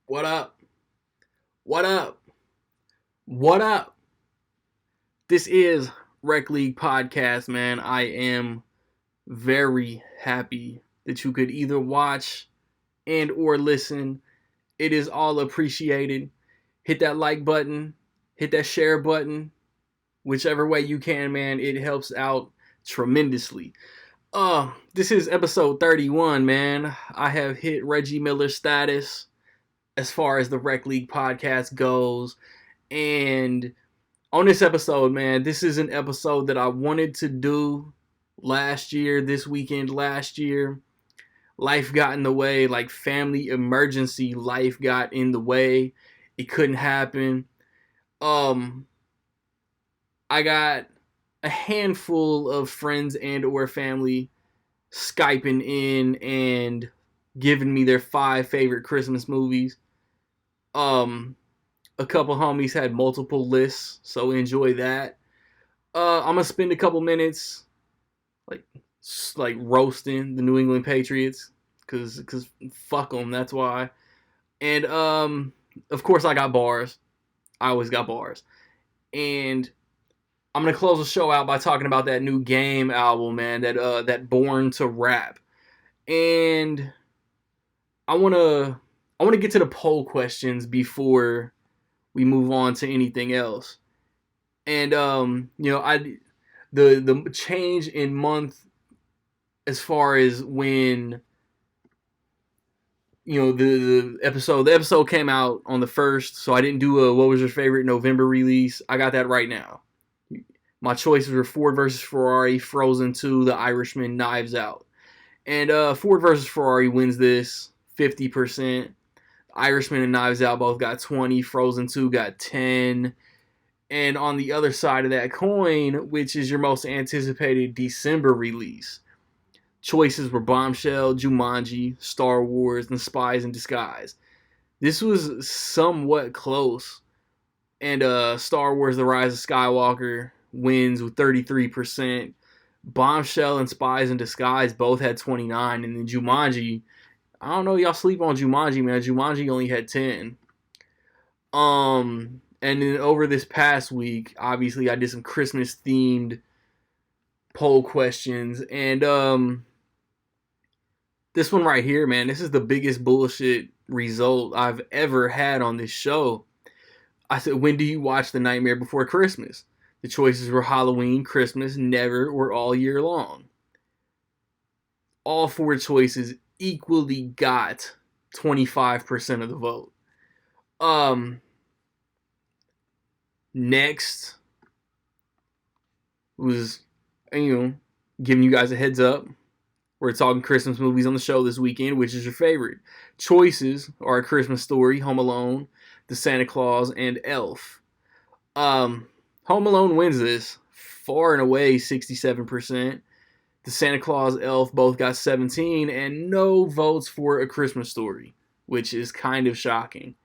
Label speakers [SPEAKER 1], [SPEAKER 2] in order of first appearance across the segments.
[SPEAKER 1] What up? What up? What up? This is Rec League Podcast, man. I am very happy that you could either watch and or listen. It is all appreciated. Hit that like button, hit that share button, whichever way you can, man. It helps out tremendously. This is episode 31, man. I have hit Reggie Miller status as far as the Rec League Podcast goes. And on this episode, man, this is an episode that I wanted to do this weekend last year. Life got in the way, like family emergency life got in the way. It couldn't happen. Um, I got a handful of friends and or family Skyping in and giving me their 5 favorite Christmas movies. A couple homies had multiple lists, so enjoy that. I'm gonna spend a couple minutes like roasting the New England Patriots because fuck them. That's why. And of course I got bars. I always got bars. And I'm gonna close the show out by talking about that new Game album, man. That Born to Rap. And I wanna get to the poll questions before we move on to anything else. And the change in month as far as when the episode came out on the 1st, so I didn't do a what was your favorite November release. I got that right now. My choices were Ford versus Ferrari, Frozen 2, The Irishman, Knives Out. And Ford versus Ferrari wins this 50%. Irishman and Knives Out both got 20. Frozen 2 got 10. And on the other side of that coin, which is your most anticipated December release, choices were Bombshell, Jumanji, Star Wars, and Spies in Disguise. This was somewhat close. And Star Wars The Rise of Skywalker wins with 33%. Bombshell and Spies in Disguise both had 29. And then Jumanji, I don't know, y'all sleep on Jumanji, man. Jumanji only had 10. And then over this past week, obviously I did some Christmas themed poll questions. And this one right here, man, this is the biggest bullshit result I've ever had on this show. I said, when do you watch The Nightmare Before Christmas? The choices were Halloween, Christmas, never, or all year long. All 4 choices equally got 25% of the vote. Next was, giving you guys a heads up. We're talking Christmas movies on the show this weekend. Which is your favorite? Choices are A Christmas Story, Home Alone, The Santa Claus, and Elf. Home Alone wins this far and away, 67%. The Santa Claus, Elf both got 17, and no votes for A Christmas Story, which is kind of shocking.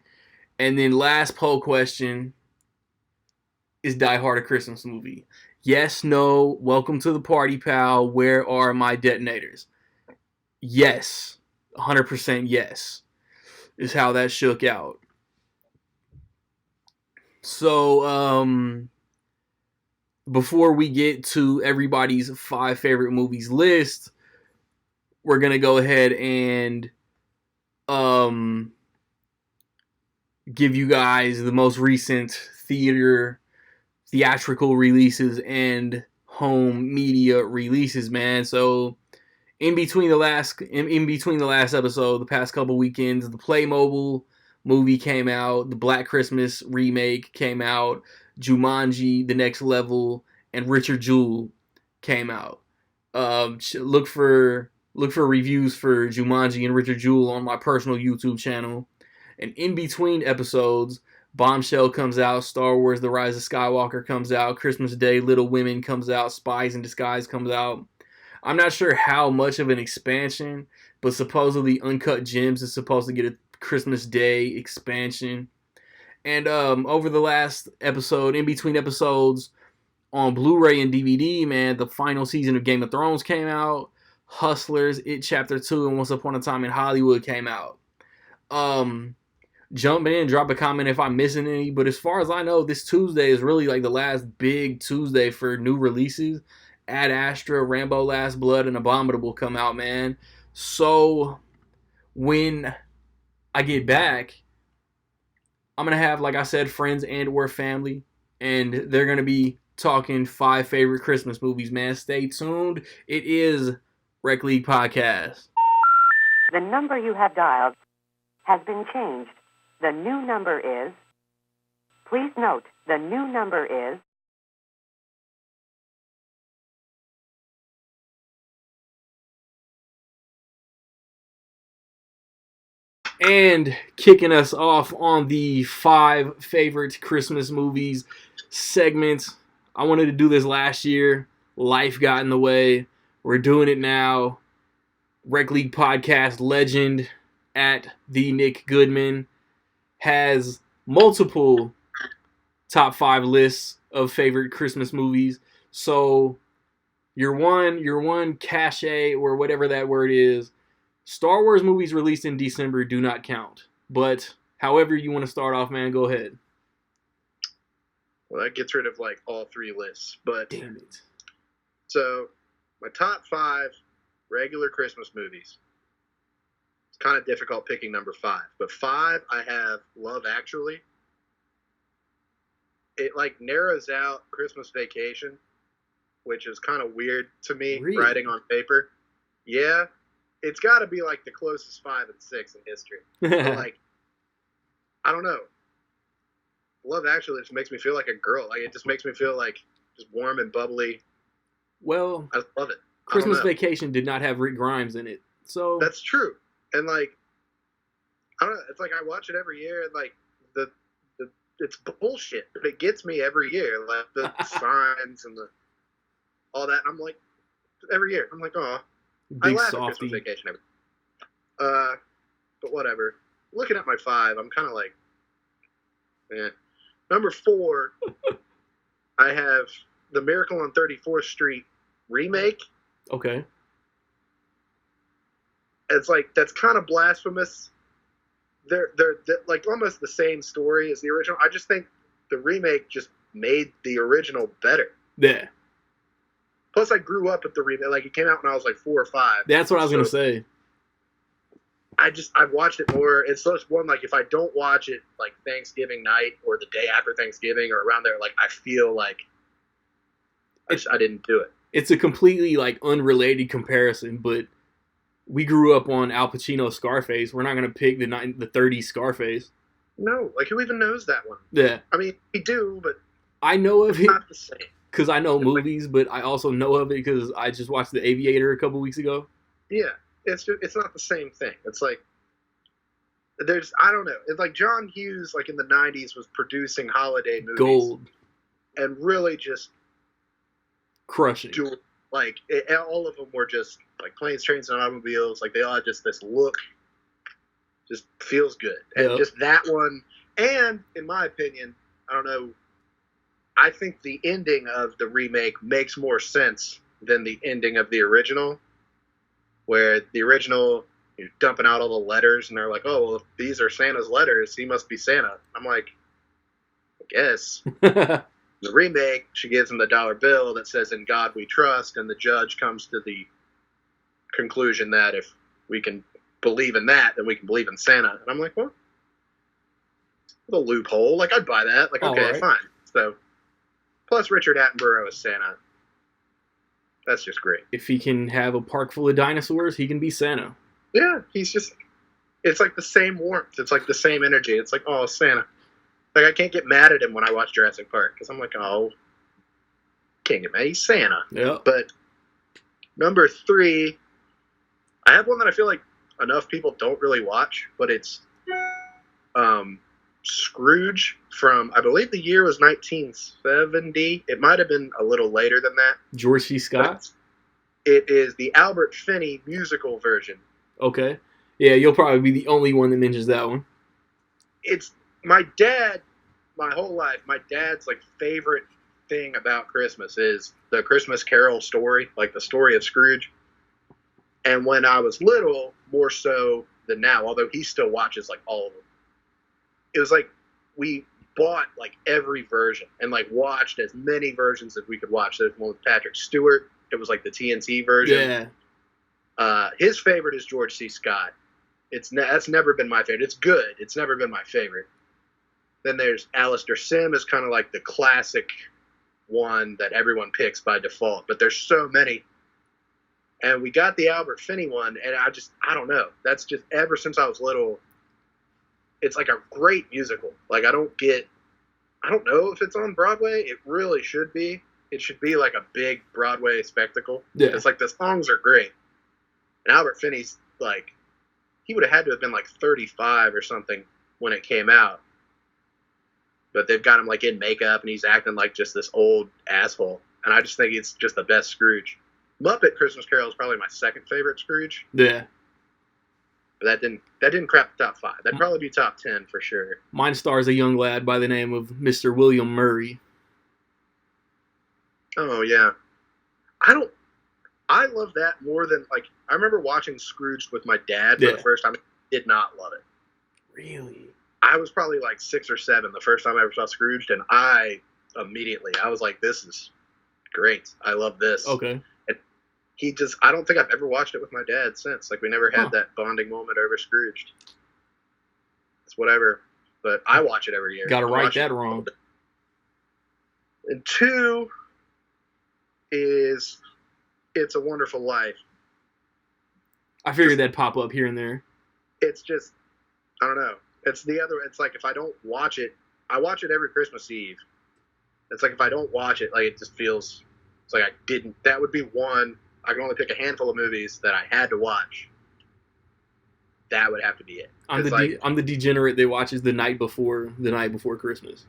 [SPEAKER 1] And then last poll question, is Die Hard a Christmas movie? Yes, no, welcome to the party, pal. Where are my detonators? Yes, 100% yes, is how that shook out. So, before we get to everybody's 5 favorite movies list, we're going to go ahead and give you guys the most recent theatrical releases and home media releases, man. So in between the last episode, the past couple weekends, the Playmobil movie came out, the Black Christmas remake came out, Jumanji: The Next Level, and Richard Jewell came out. Look for reviews for Jumanji and Richard Jewell on my personal YouTube channel. And in between episodes, Bombshell comes out, Star Wars The Rise of Skywalker comes out, Christmas Day, Little Women comes out, Spies in Disguise comes out. I'm not sure how much of an expansion, but supposedly Uncut Gems is supposed to get a Christmas Day expansion. And over the last episode, in between episodes, on Blu-ray and DVD, man, the final season of Game of Thrones came out. Hustlers, It Chapter 2, and Once Upon a Time in Hollywood came out. Jump in, drop a comment if I'm missing any. But as far as I know, this Tuesday is really like the last big Tuesday for new releases. Ad Astra, Rambo Last Blood, and Abominable come out, man. So when I get back, I'm going to have, like I said, friends and or family. And they're going to be talking 5 favorite Christmas movies, man. Stay tuned. It is Rec League Podcast.
[SPEAKER 2] The number you have dialed has been changed. The new number is... Please note, the new number is...
[SPEAKER 1] And kicking us off on the 5 favorite Christmas movies segment. I wanted to do this last year. Life got in the way. We're doing it now. Rec League Podcast legend at the Nick Goodman has multiple top 5 lists of favorite Christmas movies. So your one cachet or whatever that word is, Star Wars movies released in December do not count. But however you want to start off, man, go ahead.
[SPEAKER 3] Well, that gets rid of like all 3 lists. But
[SPEAKER 1] damn it.
[SPEAKER 3] So my top 5 regular Christmas movies. It's kind of difficult picking number 5. But 5, I have Love Actually. It like narrows out Christmas Vacation, which is kind of weird to me,
[SPEAKER 1] really?
[SPEAKER 3] Writing on paper. Yeah. It's got to be like the closest 5 and 6 in history. But like, I don't know. Love Actually just makes me feel like a girl. Like it just makes me feel like just warm and bubbly.
[SPEAKER 1] Well,
[SPEAKER 3] I love it.
[SPEAKER 1] Christmas Vacation did not have Rick Grimes in it, so
[SPEAKER 3] that's true. And like, I don't know. It's like I watch it every year, and like the it's bullshit, but it gets me every year. Like the signs and all that. I'm like every year. I'm like, oh.
[SPEAKER 1] Big
[SPEAKER 3] I laugh
[SPEAKER 1] softy.
[SPEAKER 3] at Christmas Vacation. But whatever. Looking at my 5, I'm kind of like, eh. Number 4, I have The Miracle on 34th Street remake.
[SPEAKER 1] Okay.
[SPEAKER 3] It's like, that's kind of blasphemous. They're like almost the same story as the original. I just think the remake just made the original better.
[SPEAKER 1] Yeah.
[SPEAKER 3] Plus, I grew up with the remake. Like, it came out when I was like 4 or 5.
[SPEAKER 1] That's what I was going to say.
[SPEAKER 3] I've watched it more. It's just one, like, if I don't watch it, like, Thanksgiving night or the day after Thanksgiving or around there, like, I feel like I didn't do it.
[SPEAKER 1] It's a completely, like, unrelated comparison, but we grew up on Al Pacino's Scarface. We're not going to pick the 30s Scarface.
[SPEAKER 3] No. Like, who even knows that one?
[SPEAKER 1] Yeah.
[SPEAKER 3] I mean, we do, but
[SPEAKER 1] I know of
[SPEAKER 3] it's
[SPEAKER 1] it.
[SPEAKER 3] not the same.
[SPEAKER 1] Because I know movies, but I also know of it because I just watched The Aviator a couple weeks ago.
[SPEAKER 3] Yeah, it's not the same thing. It's like I don't know. It's like John Hughes, like in the 90s, was producing holiday movies.
[SPEAKER 1] Gold.
[SPEAKER 3] And really just
[SPEAKER 1] crushing.
[SPEAKER 3] All of them were just like Planes, Trains, and Automobiles. Like they all had just this look. Just feels good. And just that one. And in my opinion, I don't know. I think the ending of the remake makes more sense than the ending of the original, where the original, you're dumping out all the letters, and they're like, oh, well, if these are Santa's letters, he must be Santa. I'm like, I guess. The remake, she gives him the dollar bill that says, in God we trust, and the judge comes to the conclusion that if we can believe in that, then we can believe in Santa. And I'm like, well, the loophole. Like, I'd buy that. Like, okay, right. Fine. So... Plus, Richard Attenborough as Santa. That's just great.
[SPEAKER 1] If he can have a park full of dinosaurs, he can be Santa.
[SPEAKER 3] Yeah, he's just... It's like the same warmth. It's like the same energy. It's like, oh, Santa. Like, I can't get mad at him when I watch Jurassic Park. Because I'm like, oh, can't get mad. He's Santa.
[SPEAKER 1] Yeah.
[SPEAKER 3] But number 3, I have one that I feel like enough people don't really watch. But it's Scrooge from, I believe the year was 1970. It might have been a little later than that.
[SPEAKER 1] George C. Scott?
[SPEAKER 3] It is the Albert Finney musical version.
[SPEAKER 1] Okay. Yeah, you'll probably be the only one that mentions that one.
[SPEAKER 3] It's my dad, my whole life, my dad's like favorite thing about Christmas is the Christmas Carol story, like the story of Scrooge. And when I was little, more so than now, although he still watches like all of them. it was like we bought like every version and like watched as many versions as we could watch. There's one with Patrick Stewart. It was like the TNT version.
[SPEAKER 1] Yeah.
[SPEAKER 3] His favorite is George C. Scott. That's never been my favorite. It's good. It's never been my favorite. Then there's Alistair Sim is kind of like the classic one that everyone picks by default, but there's so many. And we got the Albert Finney one, and I don't know. That's just ever since I was little, it's like a great musical. Like I don't know if it's on Broadway. It really should be. It should be like a big Broadway spectacle.
[SPEAKER 1] Yeah.
[SPEAKER 3] It's like the songs are great. And Albert Finney's like, he would have had to have been like 35 or something when it came out. But they've got him like in makeup and he's acting like just this old asshole. And I just think it's just the best Scrooge. Muppet Christmas Carol is probably my second favorite Scrooge.
[SPEAKER 1] Yeah.
[SPEAKER 3] But that didn't crack the top 5. That'd probably be top 10 for sure.
[SPEAKER 1] Mine stars a young lad by the name of Mr. William Murray.
[SPEAKER 3] Oh yeah. I love that more than like I remember watching Scrooge with my dad for the first time. I did not love it.
[SPEAKER 1] Really?
[SPEAKER 3] I was probably like 6 or 7 the first time I ever saw Scrooged, and I was like, this is great. I love this.
[SPEAKER 1] Okay.
[SPEAKER 3] And I don't think I've ever watched it with my dad since. Like, we never had that bonding moment over Scrooged. It's whatever. But I watch it every year.
[SPEAKER 1] Gotta right that wrong.
[SPEAKER 3] And 2 is It's a Wonderful Life.
[SPEAKER 1] I figured that'd pop up here and there.
[SPEAKER 3] It's just, I don't know. It's like if I don't watch it, I watch it every Christmas Eve. It's like if I don't watch it, like it just feels, it's like I didn't, that would be one, I can only pick a handful of movies that I had to watch. That would have to be it.
[SPEAKER 1] I'm the degenerate that watches the night before Christmas.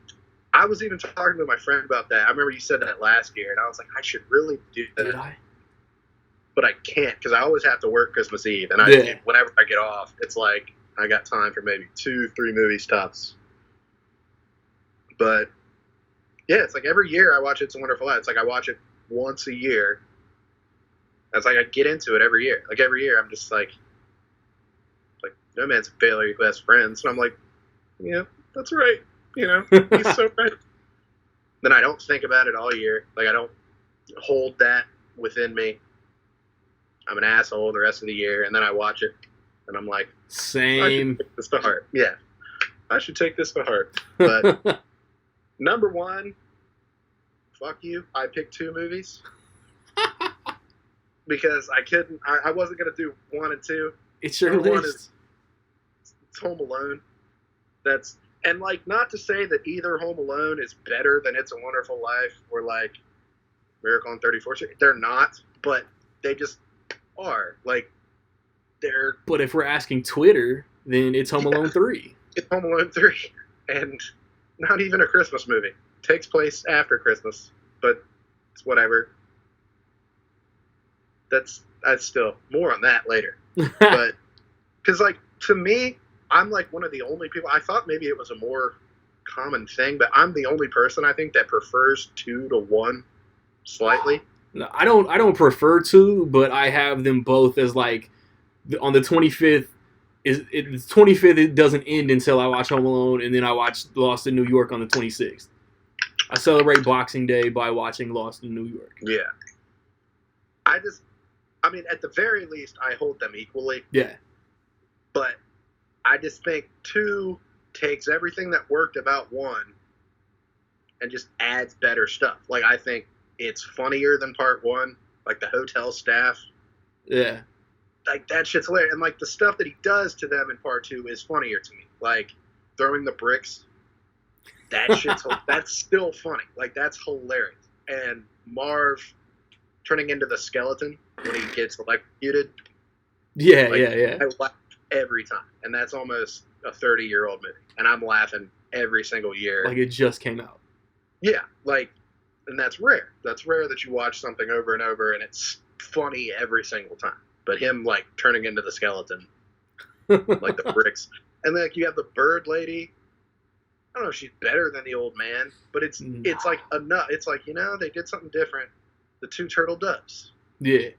[SPEAKER 3] I was even talking to my friend about that. I remember you said that last year, and I was like, I should really do that.
[SPEAKER 1] Did I?
[SPEAKER 3] But I can't, because I always have to work Christmas Eve, and whenever I get off, it's like, I got time for maybe 2-3 movies tops. But yeah, it's like every year I watch It's a Wonderful Life. It's like I watch it once a year. It's like I get into it every year. Like every year I'm just like no man's a failure who has friends. And I'm like, yeah, that's right. You know, he's so right. Then I don't think about it all year. Like I don't hold that within me. I'm an asshole the rest of the year, and then I watch it, and I'm like,
[SPEAKER 1] same.
[SPEAKER 3] I should take this to heart. Yeah, I should take this to heart. But number 1, fuck you. I picked 2 movies because I wasn't gonna do 1 and 2.
[SPEAKER 1] It's your list.
[SPEAKER 3] It's Home Alone. And like, not to say that either Home Alone is better than It's a Wonderful Life or like Miracle on 34th Street. They're not, but they just are. Like, they're.
[SPEAKER 1] But if we're asking Twitter, then it's Home Alone 3.
[SPEAKER 3] It's Home Alone 3, and not even a Christmas movie. Takes place after Christmas, but it's whatever. That's still more on that later. But because like to me, I'm like one of the only people. I thought maybe it was a more common thing, but I'm the only person I think that prefers 2 to 1 slightly.
[SPEAKER 1] No, I don't prefer 2, but I have them both as like on the 25th. The 25th it doesn't end until I watch Home Alone, and then I watch Lost in New York on the 26th. I celebrate Boxing Day by watching Lost in New York.
[SPEAKER 3] Yeah. I mean, at the very least, I hold them equally.
[SPEAKER 1] Yeah.
[SPEAKER 3] But I just think 2 takes everything that worked about 1 and just adds better stuff. Like, I think it's funnier than part 1. Like, the hotel staff.
[SPEAKER 1] Yeah.
[SPEAKER 3] Like, that shit's hilarious. And, like, the stuff that he does to them in part 2 is funnier to me. Like, throwing the bricks. That shit's that's still funny. Like, that's hilarious. And Marv turning into the skeleton when he gets electrocuted.
[SPEAKER 1] Yeah,
[SPEAKER 3] like,
[SPEAKER 1] yeah.
[SPEAKER 3] I laugh every time. And that's almost a 30-year-old movie. And I'm laughing every single year.
[SPEAKER 1] Like it just came out.
[SPEAKER 3] Yeah, like, and that's rare. That's rare that you watch something over and over and it's funny every single time. But him, like, turning into the skeleton, like the bricks. And then, like, you have the bird lady. I don't know if she's better than the old man, but it's like enough. It's like, you know, they did something different. The 2 turtle doves.
[SPEAKER 1] Yeah.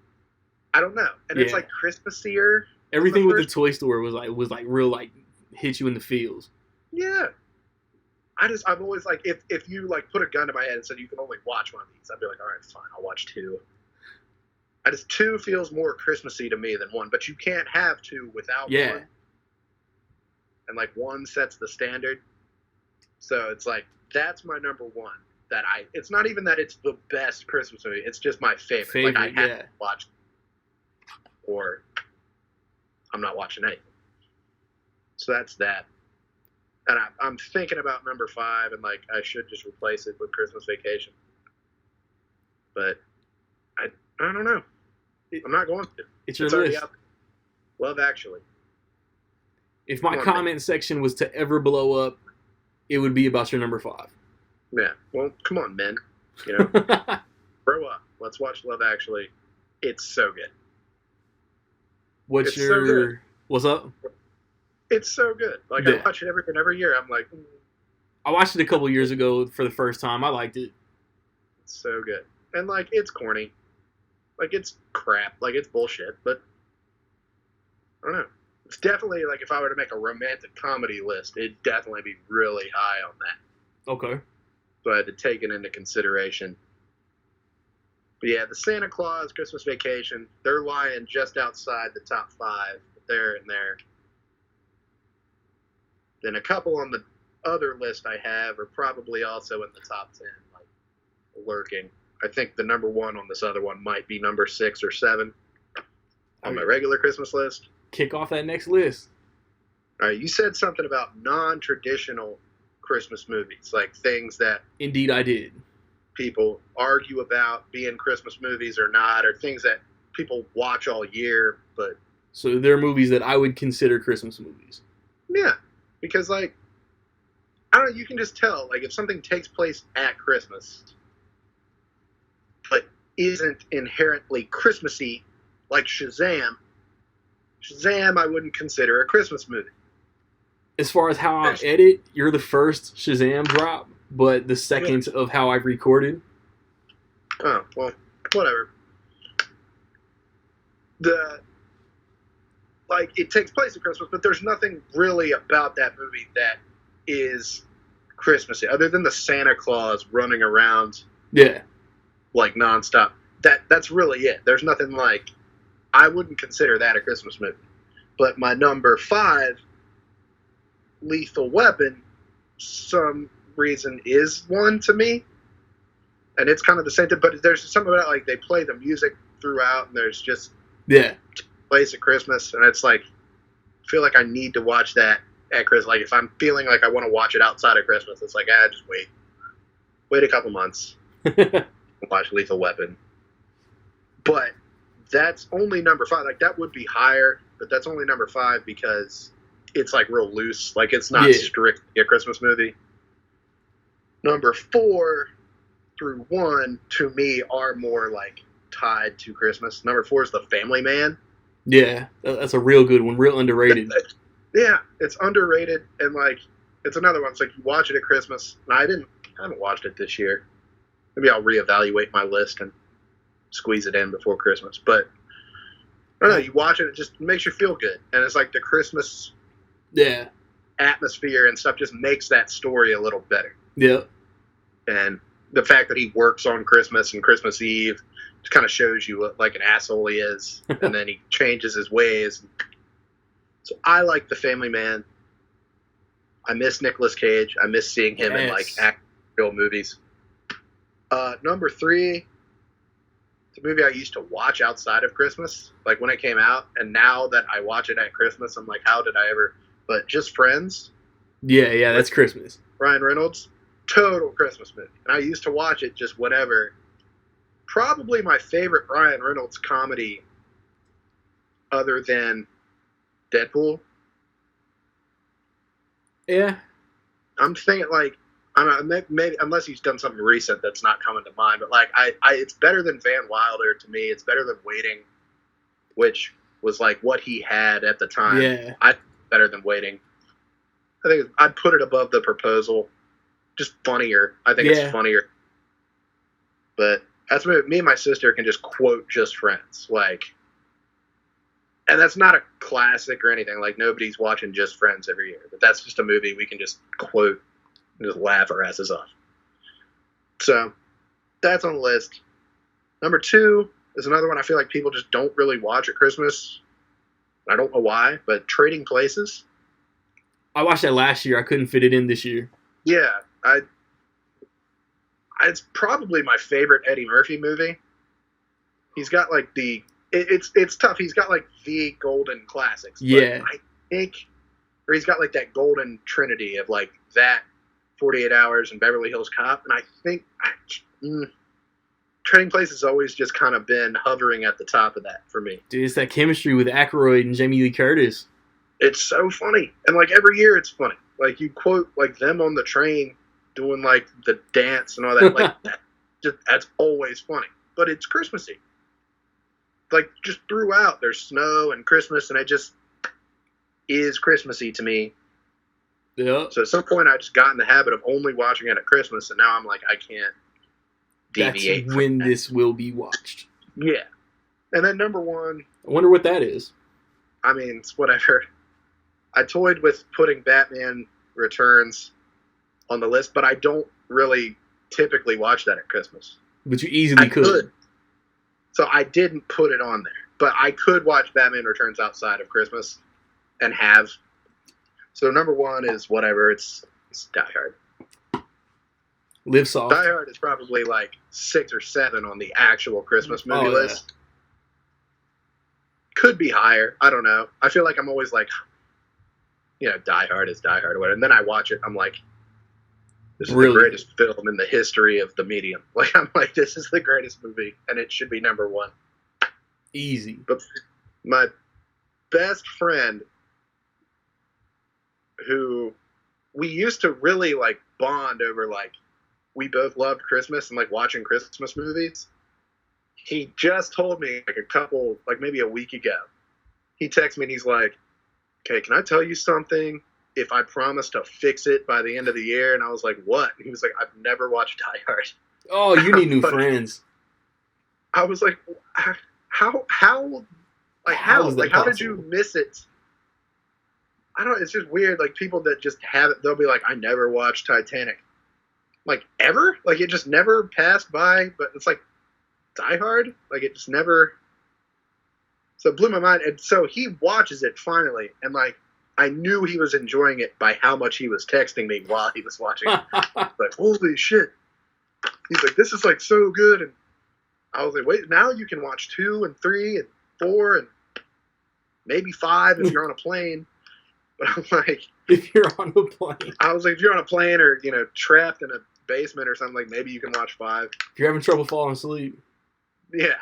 [SPEAKER 3] I don't know. And it's like Christmassier.
[SPEAKER 1] Everything with the toy store was like real, like, hit you in the feels.
[SPEAKER 3] Yeah. I've always like, if you like put a gun to my head and said you can only watch one of these, I'd be like, all right, fine, I'll watch two. Two feels more Christmassy to me than one, but you can't have two without one. And like one sets the standard. So it's like, that's my number one. It's not even that it's the best Christmas movie, it's just my favorite. Like I have to watch, or I'm not watching anything. So that's that. And I'm thinking about number 5, and like I should just replace it with Christmas Vacation. But I don't know. I'm not going to.
[SPEAKER 1] It's your list. Out.
[SPEAKER 3] Love Actually.
[SPEAKER 1] If my comment section was to ever blow up, it would be about your number 5.
[SPEAKER 3] Yeah. Well, come on, men. You know, grow up. Let's watch Love Actually. It's so good.
[SPEAKER 1] What's up?
[SPEAKER 3] It's so good. Like I watch it every year. I'm like,
[SPEAKER 1] I watched it a couple years ago for the first time. I liked it.
[SPEAKER 3] It's so good. And like it's corny. Like it's crap. Like it's bullshit. But I don't know. It's definitely like if I were to make a romantic comedy list, it'd definitely be really high on that.
[SPEAKER 1] Okay.
[SPEAKER 3] So I had to take it into consideration. But yeah, the Santa Claus, Christmas Vacation, they're lying just outside the top 5. They're in there. Then a couple on the other list I have are probably also in the top 10, like lurking. I think the number 1 on this other one might be number 6 or 7 on my regular Christmas list.
[SPEAKER 1] Kick off that next list.
[SPEAKER 3] All right, you said something about non-traditional Christmas movies, like things that...
[SPEAKER 1] Indeed, I did.
[SPEAKER 3] People argue about being Christmas movies or not, or things that people watch all year, but...
[SPEAKER 1] So they're movies that I would consider Christmas movies.
[SPEAKER 3] Yeah. Because, like, I don't know, you can just tell, like, if something takes place at Christmas, but isn't inherently Christmassy, like Shazam, I wouldn't consider a Christmas movie.
[SPEAKER 1] As far as how I edit, you're the first Shazam drop, but the second of how I've recorded.
[SPEAKER 3] Oh, well, whatever. Like, it takes place at Christmas, but there's nothing really about that movie that is Christmassy, other than the Santa Claus running around, like nonstop. That's really it. There's nothing like. I wouldn't consider that a Christmas movie. But my number 5, Lethal Weapon, some reason is one to me, and it's kind of the same thing. But there's something about it, like they play the music throughout, and there's just place at Christmas, and it's like I feel like I need to watch that at Christmas. Like if I'm feeling like I want to watch it outside of Christmas, it's like just wait a couple months, watch Lethal Weapon. But that's only number 5. Like that would be higher, but that's only number 5 because it's like real loose. Like it's not strictly a Christmas movie. Number 4 through 1 to me are more like tied to Christmas. Number 4 is The Family Man.
[SPEAKER 1] Yeah, that's a real good one, real underrated.
[SPEAKER 3] Yeah, it's underrated, and like it's another one. It's like you watch it at Christmas, and I haven't watched it this year. Maybe I'll reevaluate my list and squeeze it in before Christmas. But I don't know, you watch it, it just makes you feel good, and it's like the Christmas atmosphere and stuff just makes that story a little better.
[SPEAKER 1] Yeah,
[SPEAKER 3] and the fact that he works on Christmas and Christmas Eve just kind of shows you what like an asshole he is, and then he changes his ways. So I like The Family Man. I miss Nicolas Cage. I miss seeing him in like action movies. Number 3, it's a movie I used to watch outside of Christmas, like when it came out, and now that I watch it at Christmas, I'm like, how did I ever? But Just Friends.
[SPEAKER 1] Yeah, that's Christmas.
[SPEAKER 3] Ryan Reynolds, total Christmas movie, and I used to watch it just whenever. Probably my favorite Ryan Reynolds comedy, other than Deadpool.
[SPEAKER 1] Yeah.
[SPEAKER 3] I'm thinking like, I don't know, maybe unless he's done something recent that's not coming to mind, but like it's better than Van Wilder to me. It's better than Waiting, which was like what he had at the time.
[SPEAKER 1] Yeah.
[SPEAKER 3] Better than Waiting. I think I'd put it above The Proposal. Just funnier. I think it's funnier. But that's what me and my sister can just quote Just Friends. Like, And that's not a classic or anything. Like, nobody's watching Just Friends every year. But that's just a movie we can just quote and just laugh our asses off. So, that's on the list. Number 2 is another one I feel like people just don't really watch at Christmas. I don't know why, but Trading Places.
[SPEAKER 1] I watched that last year. I couldn't fit it in this year.
[SPEAKER 3] Yeah, it's probably my favorite Eddie Murphy movie. He's got like it's tough. He's got like the golden classics.
[SPEAKER 1] Yeah.
[SPEAKER 3] But I think, or he's got like that golden trinity of like that 48 Hours and Beverly Hills Cop. And I think Trading Places has always just kind of been hovering at the top of that for me.
[SPEAKER 1] Dude, it's that chemistry with Aykroyd and Jamie Lee Curtis.
[SPEAKER 3] It's so funny. And like every year it's funny. Like you quote like them on the train doing like the dance and all that. Like that's always funny. But it's Christmassy. Like just throughout there's snow and Christmas, and it just is Christmassy to me.
[SPEAKER 1] Yeah.
[SPEAKER 3] So at some point I just got in the habit of only watching it at Christmas, and now I'm like, I can't deviate.
[SPEAKER 1] That's when this will be watched.
[SPEAKER 3] Yeah. And then number 1,
[SPEAKER 1] I wonder what that is.
[SPEAKER 3] I mean, it's whatever. I toyed with putting Batman Returns on the list, but I don't really typically watch that at Christmas.
[SPEAKER 1] But you easily could.
[SPEAKER 3] So I didn't put it on there. But I could watch Batman Returns outside of Christmas and have. So number 1 is whatever. It's Die Hard.
[SPEAKER 1] Live soft.
[SPEAKER 3] Die Hard is probably like 6 or 7 on the actual Christmas movie list. Could be higher. I don't know. I feel like I'm always like, Die Hard is Die Hard or whatever. And then I watch it. I'm like, this is the greatest film in the history of the medium. Like, I'm like, this is the greatest movie, and it should be number 1.
[SPEAKER 1] Easy.
[SPEAKER 3] But my best friend, who we used to really, like, bond over, like, we both loved Christmas and, like, watching Christmas movies. He just told me, like, maybe a week ago. He texted me, and he's like, okay, can I tell you something? If I promise to fix it by the end of the year. And I was like, what? And he was like, I've never watched Die Hard.
[SPEAKER 1] Oh, you need new friends.
[SPEAKER 3] I was like, how did you miss it? I don't know. It's just weird. Like, people that just have it, they'll be like, I never watched Titanic. Like, ever? Like, it just never passed by. But it's like Die Hard. Like, it just never. So it blew my mind. And so he watches it finally. And like, I knew he was enjoying it by how much he was texting me while he was watching it. Like, holy shit. He's like, this is like so good. And I was like, wait, now you can watch 2 and 3 and 4 and maybe 5 if you're on a plane. But I'm like,
[SPEAKER 1] if you're on a plane.
[SPEAKER 3] I was like, if you're on a plane or, trapped in a basement or something, like maybe you can watch 5.
[SPEAKER 1] If you're having trouble falling asleep.
[SPEAKER 3] Yeah.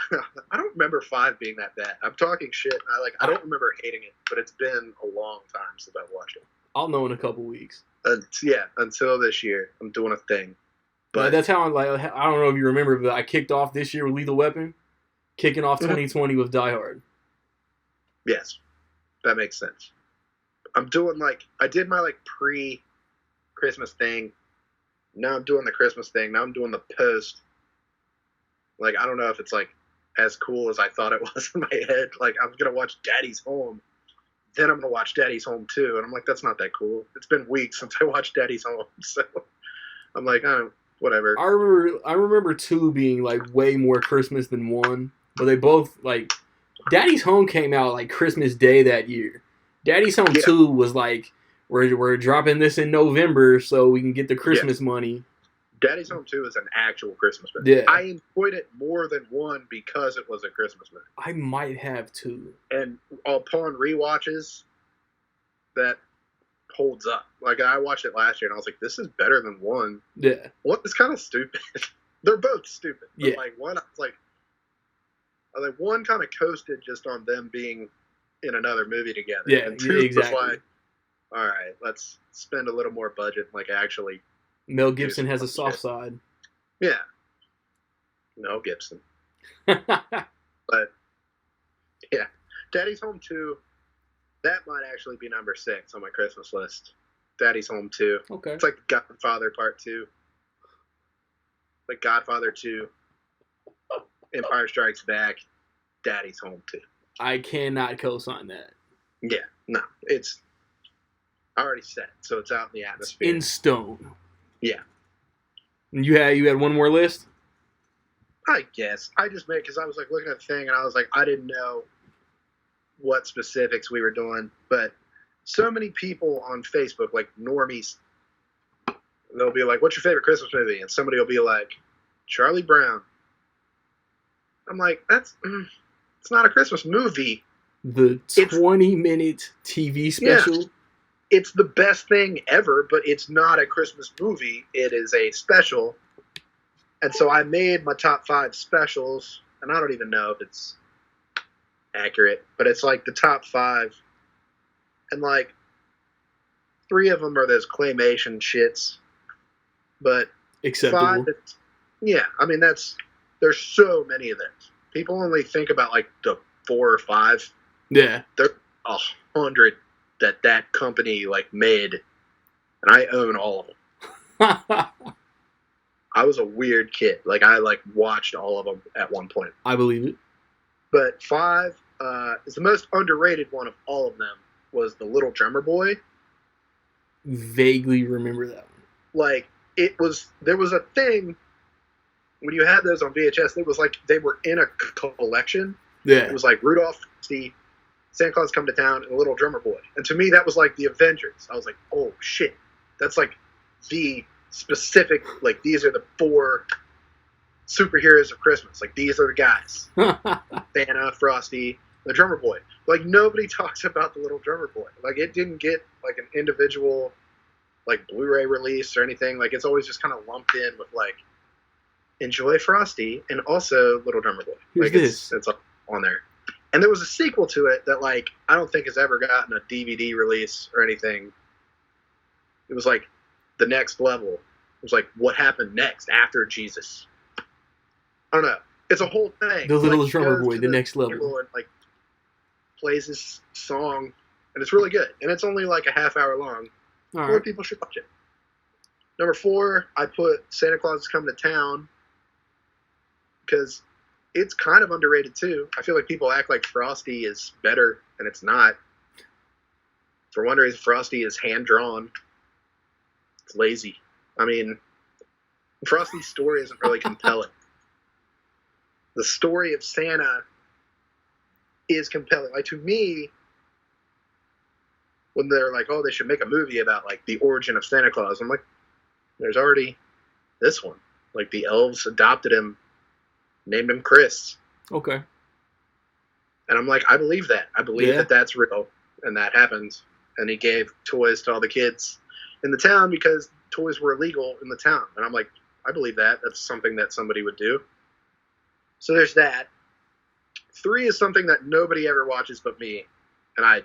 [SPEAKER 3] I don't remember 5 being that bad. I'm talking shit. I don't remember hating it, but it's been a long time since I've watched it.
[SPEAKER 1] I'll know in a couple weeks.
[SPEAKER 3] Until this year, I'm doing a thing. But
[SPEAKER 1] that's how I'm like. I don't know if you remember, but I kicked off this year with Lethal Weapon, kicking off 2020 with Die Hard.
[SPEAKER 3] Yes, that makes sense. I'm doing I did my pre-Christmas thing. Now I'm doing the Christmas thing. Now I'm doing the post. Like, I don't know if it's as cool as I thought it was in my head. Like, I'm gonna watch Daddy's Home, then I'm gonna watch Daddy's Home 2, and I'm like, that's not that cool. It's been weeks since I watched Daddy's Home, so I'm like, whatever.
[SPEAKER 1] I remember 2 being way more Christmas than 1, but they both Daddy's Home came out Christmas Day that year. Daddy's Home 2 was we're dropping this in November so we can get the Christmas money.
[SPEAKER 3] Daddy's Home 2 is an actual Christmas movie.
[SPEAKER 1] Yeah.
[SPEAKER 3] I enjoyed it more than 1 because it was a Christmas movie.
[SPEAKER 1] I might have 2.
[SPEAKER 3] And upon rewatches, that holds up. I watched it last year and I was like, this is better than 1.
[SPEAKER 1] Yeah.
[SPEAKER 3] 1 is kind of stupid. They're both stupid. But
[SPEAKER 1] yeah.
[SPEAKER 3] 1, I was 1 kind of coasted just on them being in another movie together.
[SPEAKER 1] Yeah,
[SPEAKER 3] and 2
[SPEAKER 1] exactly.
[SPEAKER 3] was all right, let's spend a little more budget and actually.
[SPEAKER 1] Mel Gibson has a soft side.
[SPEAKER 3] Yeah. Mel Gibson. But, yeah. Daddy's Home 2, that might actually be number 6 on my Christmas list. Daddy's Home 2.
[SPEAKER 1] Okay.
[SPEAKER 3] It's Godfather Part 2. Godfather 2. Empire Strikes Back. Daddy's Home 2.
[SPEAKER 1] I cannot co-sign that.
[SPEAKER 3] Yeah, no, it's already set, so it's out in the atmosphere.
[SPEAKER 1] In stone.
[SPEAKER 3] Yeah.
[SPEAKER 1] And you had one more list?
[SPEAKER 3] I guess. I just made, because I was like looking at the thing and I was like, I didn't know what specifics we were doing, but so many people on Facebook, like normies, they'll be like, what's your favorite Christmas movie? And somebody will be like, Charlie Brown. I'm like, it's not a Christmas movie.
[SPEAKER 1] The 20-minute TV special?
[SPEAKER 3] Yeah, it's the best thing ever, but it's not a Christmas movie. It is a special. And so I made my top 5 specials, and I don't even know if it's accurate, but it's like the top 5. And like 3 of them are those claymation shits. But
[SPEAKER 1] acceptable.
[SPEAKER 3] 5, yeah, I mean, there's so many of those. People only think about like the 4 or 5.
[SPEAKER 1] Yeah.
[SPEAKER 3] There's 100 that company like made, and I own all of them. I was a weird kid. Like, I like watched all of them at one point.
[SPEAKER 1] I believe it.
[SPEAKER 3] But 5 is the most underrated one of all of them. Was The Little Drummer Boy.
[SPEAKER 1] Vaguely remember that one.
[SPEAKER 3] Like, there was a thing when you had those on VHS. It was like they were in a collection.
[SPEAKER 1] Yeah.
[SPEAKER 3] It was like Rudolph, Santa Claus Come to Town, and The Little Drummer Boy. And to me, that was like the Avengers. I was like, oh shit, that's like the specific, like, these are the 4 superheroes of Christmas. Like, these are the guys. Santa, Frosty, the Drummer Boy. Like, nobody talks about The Little Drummer Boy. Like, it didn't get like an individual like Blu-ray release or anything. Like, it's always just kind of lumped in with like, enjoy Frosty and also Little Drummer Boy.
[SPEAKER 1] Here's
[SPEAKER 3] like,
[SPEAKER 1] this.
[SPEAKER 3] it's on there. And there was a sequel to it that like I don't think has ever gotten a DVD release or anything. It was like the next level. It was like what happened next after Jesus. I don't know. It's a whole thing.
[SPEAKER 1] The Little
[SPEAKER 3] like,
[SPEAKER 1] Drummer Boy, the next level.
[SPEAKER 3] And, like, plays this song, and it's really good. And it's only like a half hour long.
[SPEAKER 1] All
[SPEAKER 3] More
[SPEAKER 1] right.
[SPEAKER 3] people should watch it. Number 4, I put Santa Claus is Coming to Town, because it's kind of underrated too. I feel like people act like Frosty is better, and it's not. For one reason, Frosty is hand-drawn. It's lazy. I mean, Frosty's story isn't really compelling. The story of Santa is compelling. Like, to me, when they're like, oh, they should make a movie about like the origin of Santa Claus, I'm like, there's already this one. Like, the elves adopted him, named him Chris.
[SPEAKER 1] Okay.
[SPEAKER 3] And I'm like, I believe that. I believe that that's real, and that happened. And he gave toys to all the kids in the town because toys were illegal in the town. And I'm like, I believe that. That's something that somebody would do. So there's that. 3 is something that nobody ever watches but me, and I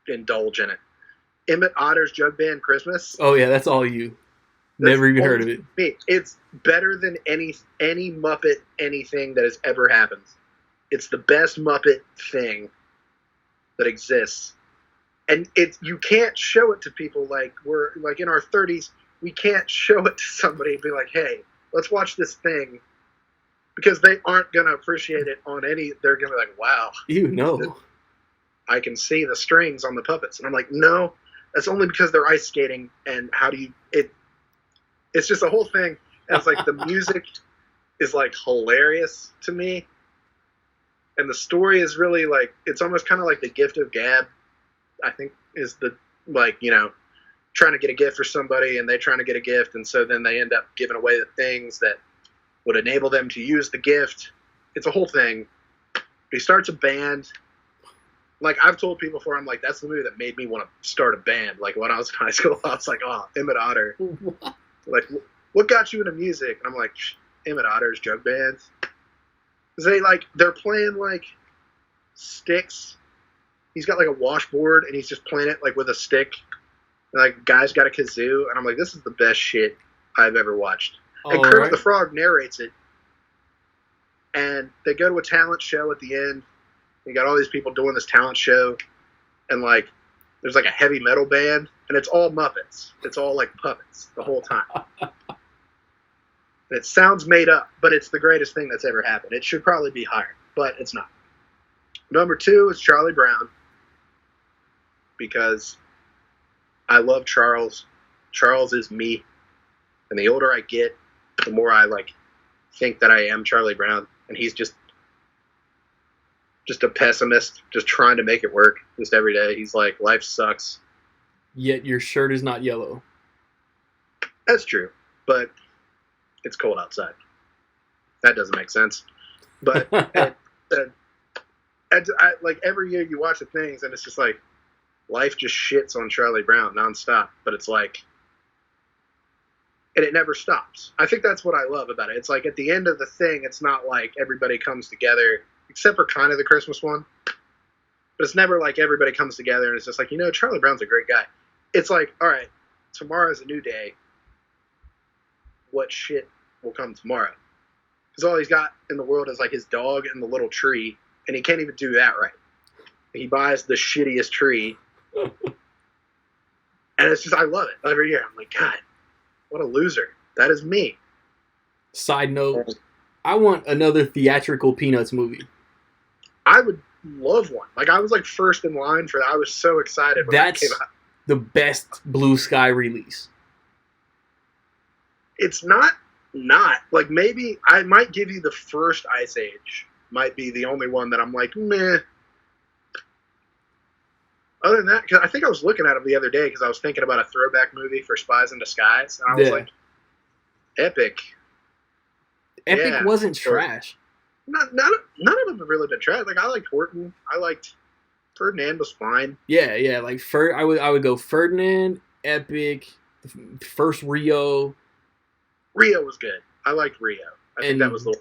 [SPEAKER 3] indulge in it. Emmett Otter's Jug Band Christmas.
[SPEAKER 1] Oh yeah, that's all you. Never even heard of it.
[SPEAKER 3] Me. It's better than any Muppet anything that has ever happened. It's the best Muppet thing that exists. And you can't show it to people like we're like in our 30s. We can't show it to somebody and be like, hey, let's watch this thing. Because they aren't going to appreciate it on any... They're going to be like, wow.
[SPEAKER 1] You know.
[SPEAKER 3] I can see the strings on the puppets. And I'm like, no, that's only because they're ice skating. And how do you... It's just a whole thing. And it's like the music is like hilarious to me. And the story is really like... It's almost kind of like the gift of gab, I think, is the... Like, you know, trying to get a gift for somebody and they're trying to get a gift. And so then they end up giving away the things that would enable them to use the gift. It's a whole thing. He starts a band. Like, I've told people before, I'm like, that's the movie that made me want to start a band. Like, when I was in high school, I was like, oh, Emmett Otter.
[SPEAKER 1] What?
[SPEAKER 3] Like, what got you into music? And I'm like, Emmett Otter's Jug Bands. Because they're playing, like, sticks. He's got, like, a washboard, and he's just playing it, like, with a stick. And, like, guy's got a kazoo. And I'm like, this is the best shit I've ever watched. And Kermit the Frog narrates it. And they go to a talent show at the end. You got all these people doing this talent show. And, like, there's, like, a heavy metal band. And it's all Muppets. It's all, like, puppets the whole time. It sounds made up, but it's the greatest thing that's ever happened. It should probably be higher, but it's not. Number 2 is Charlie Brown, because I love Charles. Charles is me, and the older I get, the more I think that I am Charlie Brown, and he's just a pessimist, just trying to make it work just every day. He's like, life sucks.
[SPEAKER 1] Yet your shirt is not yellow.
[SPEAKER 3] That's true, but it's cold outside. That doesn't make sense. But every year you watch the things, and it's just like, life just shits on Charlie Brown nonstop. But it's like, and it never stops. I think that's what I love about it. It's like at the end of the thing, it's not like everybody comes together, except for kind of the Christmas one. But it's never like everybody comes together and it's just like, Charlie Brown's a great guy. It's like, all right, tomorrow's a new day. What shit will come tomorrow? Because all he's got in the world is like his dog and the little tree, and he can't even do that right. He buys the shittiest tree. And it's just, I love it every year. I'm like, God, what a loser. That is me.
[SPEAKER 1] Side note, I want another theatrical Peanuts movie.
[SPEAKER 3] I would love one. I was first in line for that. I was so excited when that came out.
[SPEAKER 1] The best Blue Sky release.
[SPEAKER 3] It's not. Maybe I might give you the first Ice Age. Might be the only one that I'm like, meh. Other than that, because I think I was looking at him the other day because I was thinking about a throwback movie for Spies in Disguise, and I was like, Epic.
[SPEAKER 1] Epic wasn't trash.
[SPEAKER 3] None of them have really been trash. I liked Horton. I liked Ferdinand was fine.
[SPEAKER 1] Yeah. I would go Ferdinand, Epic, first Rio.
[SPEAKER 3] Rio was good. I liked Rio. I think that was the.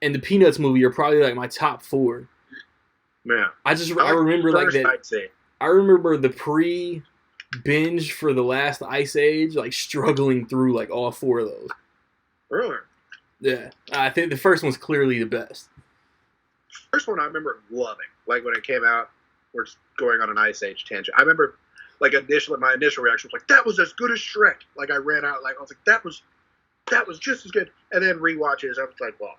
[SPEAKER 1] And the Peanuts movie are probably my top 4.
[SPEAKER 3] Yeah.
[SPEAKER 1] I remember that. I remember the pre-binge for the last Ice Age, struggling through all 4 of those.
[SPEAKER 3] Really?
[SPEAKER 1] Yeah, I think the first one's clearly the best.
[SPEAKER 3] First one I remember loving, when it came out. We're just going on an Ice Age tangent. I remember, my initial reaction was that was as good as Shrek. I ran out, I was like, that was just as good. And then rewatches, I was like, well,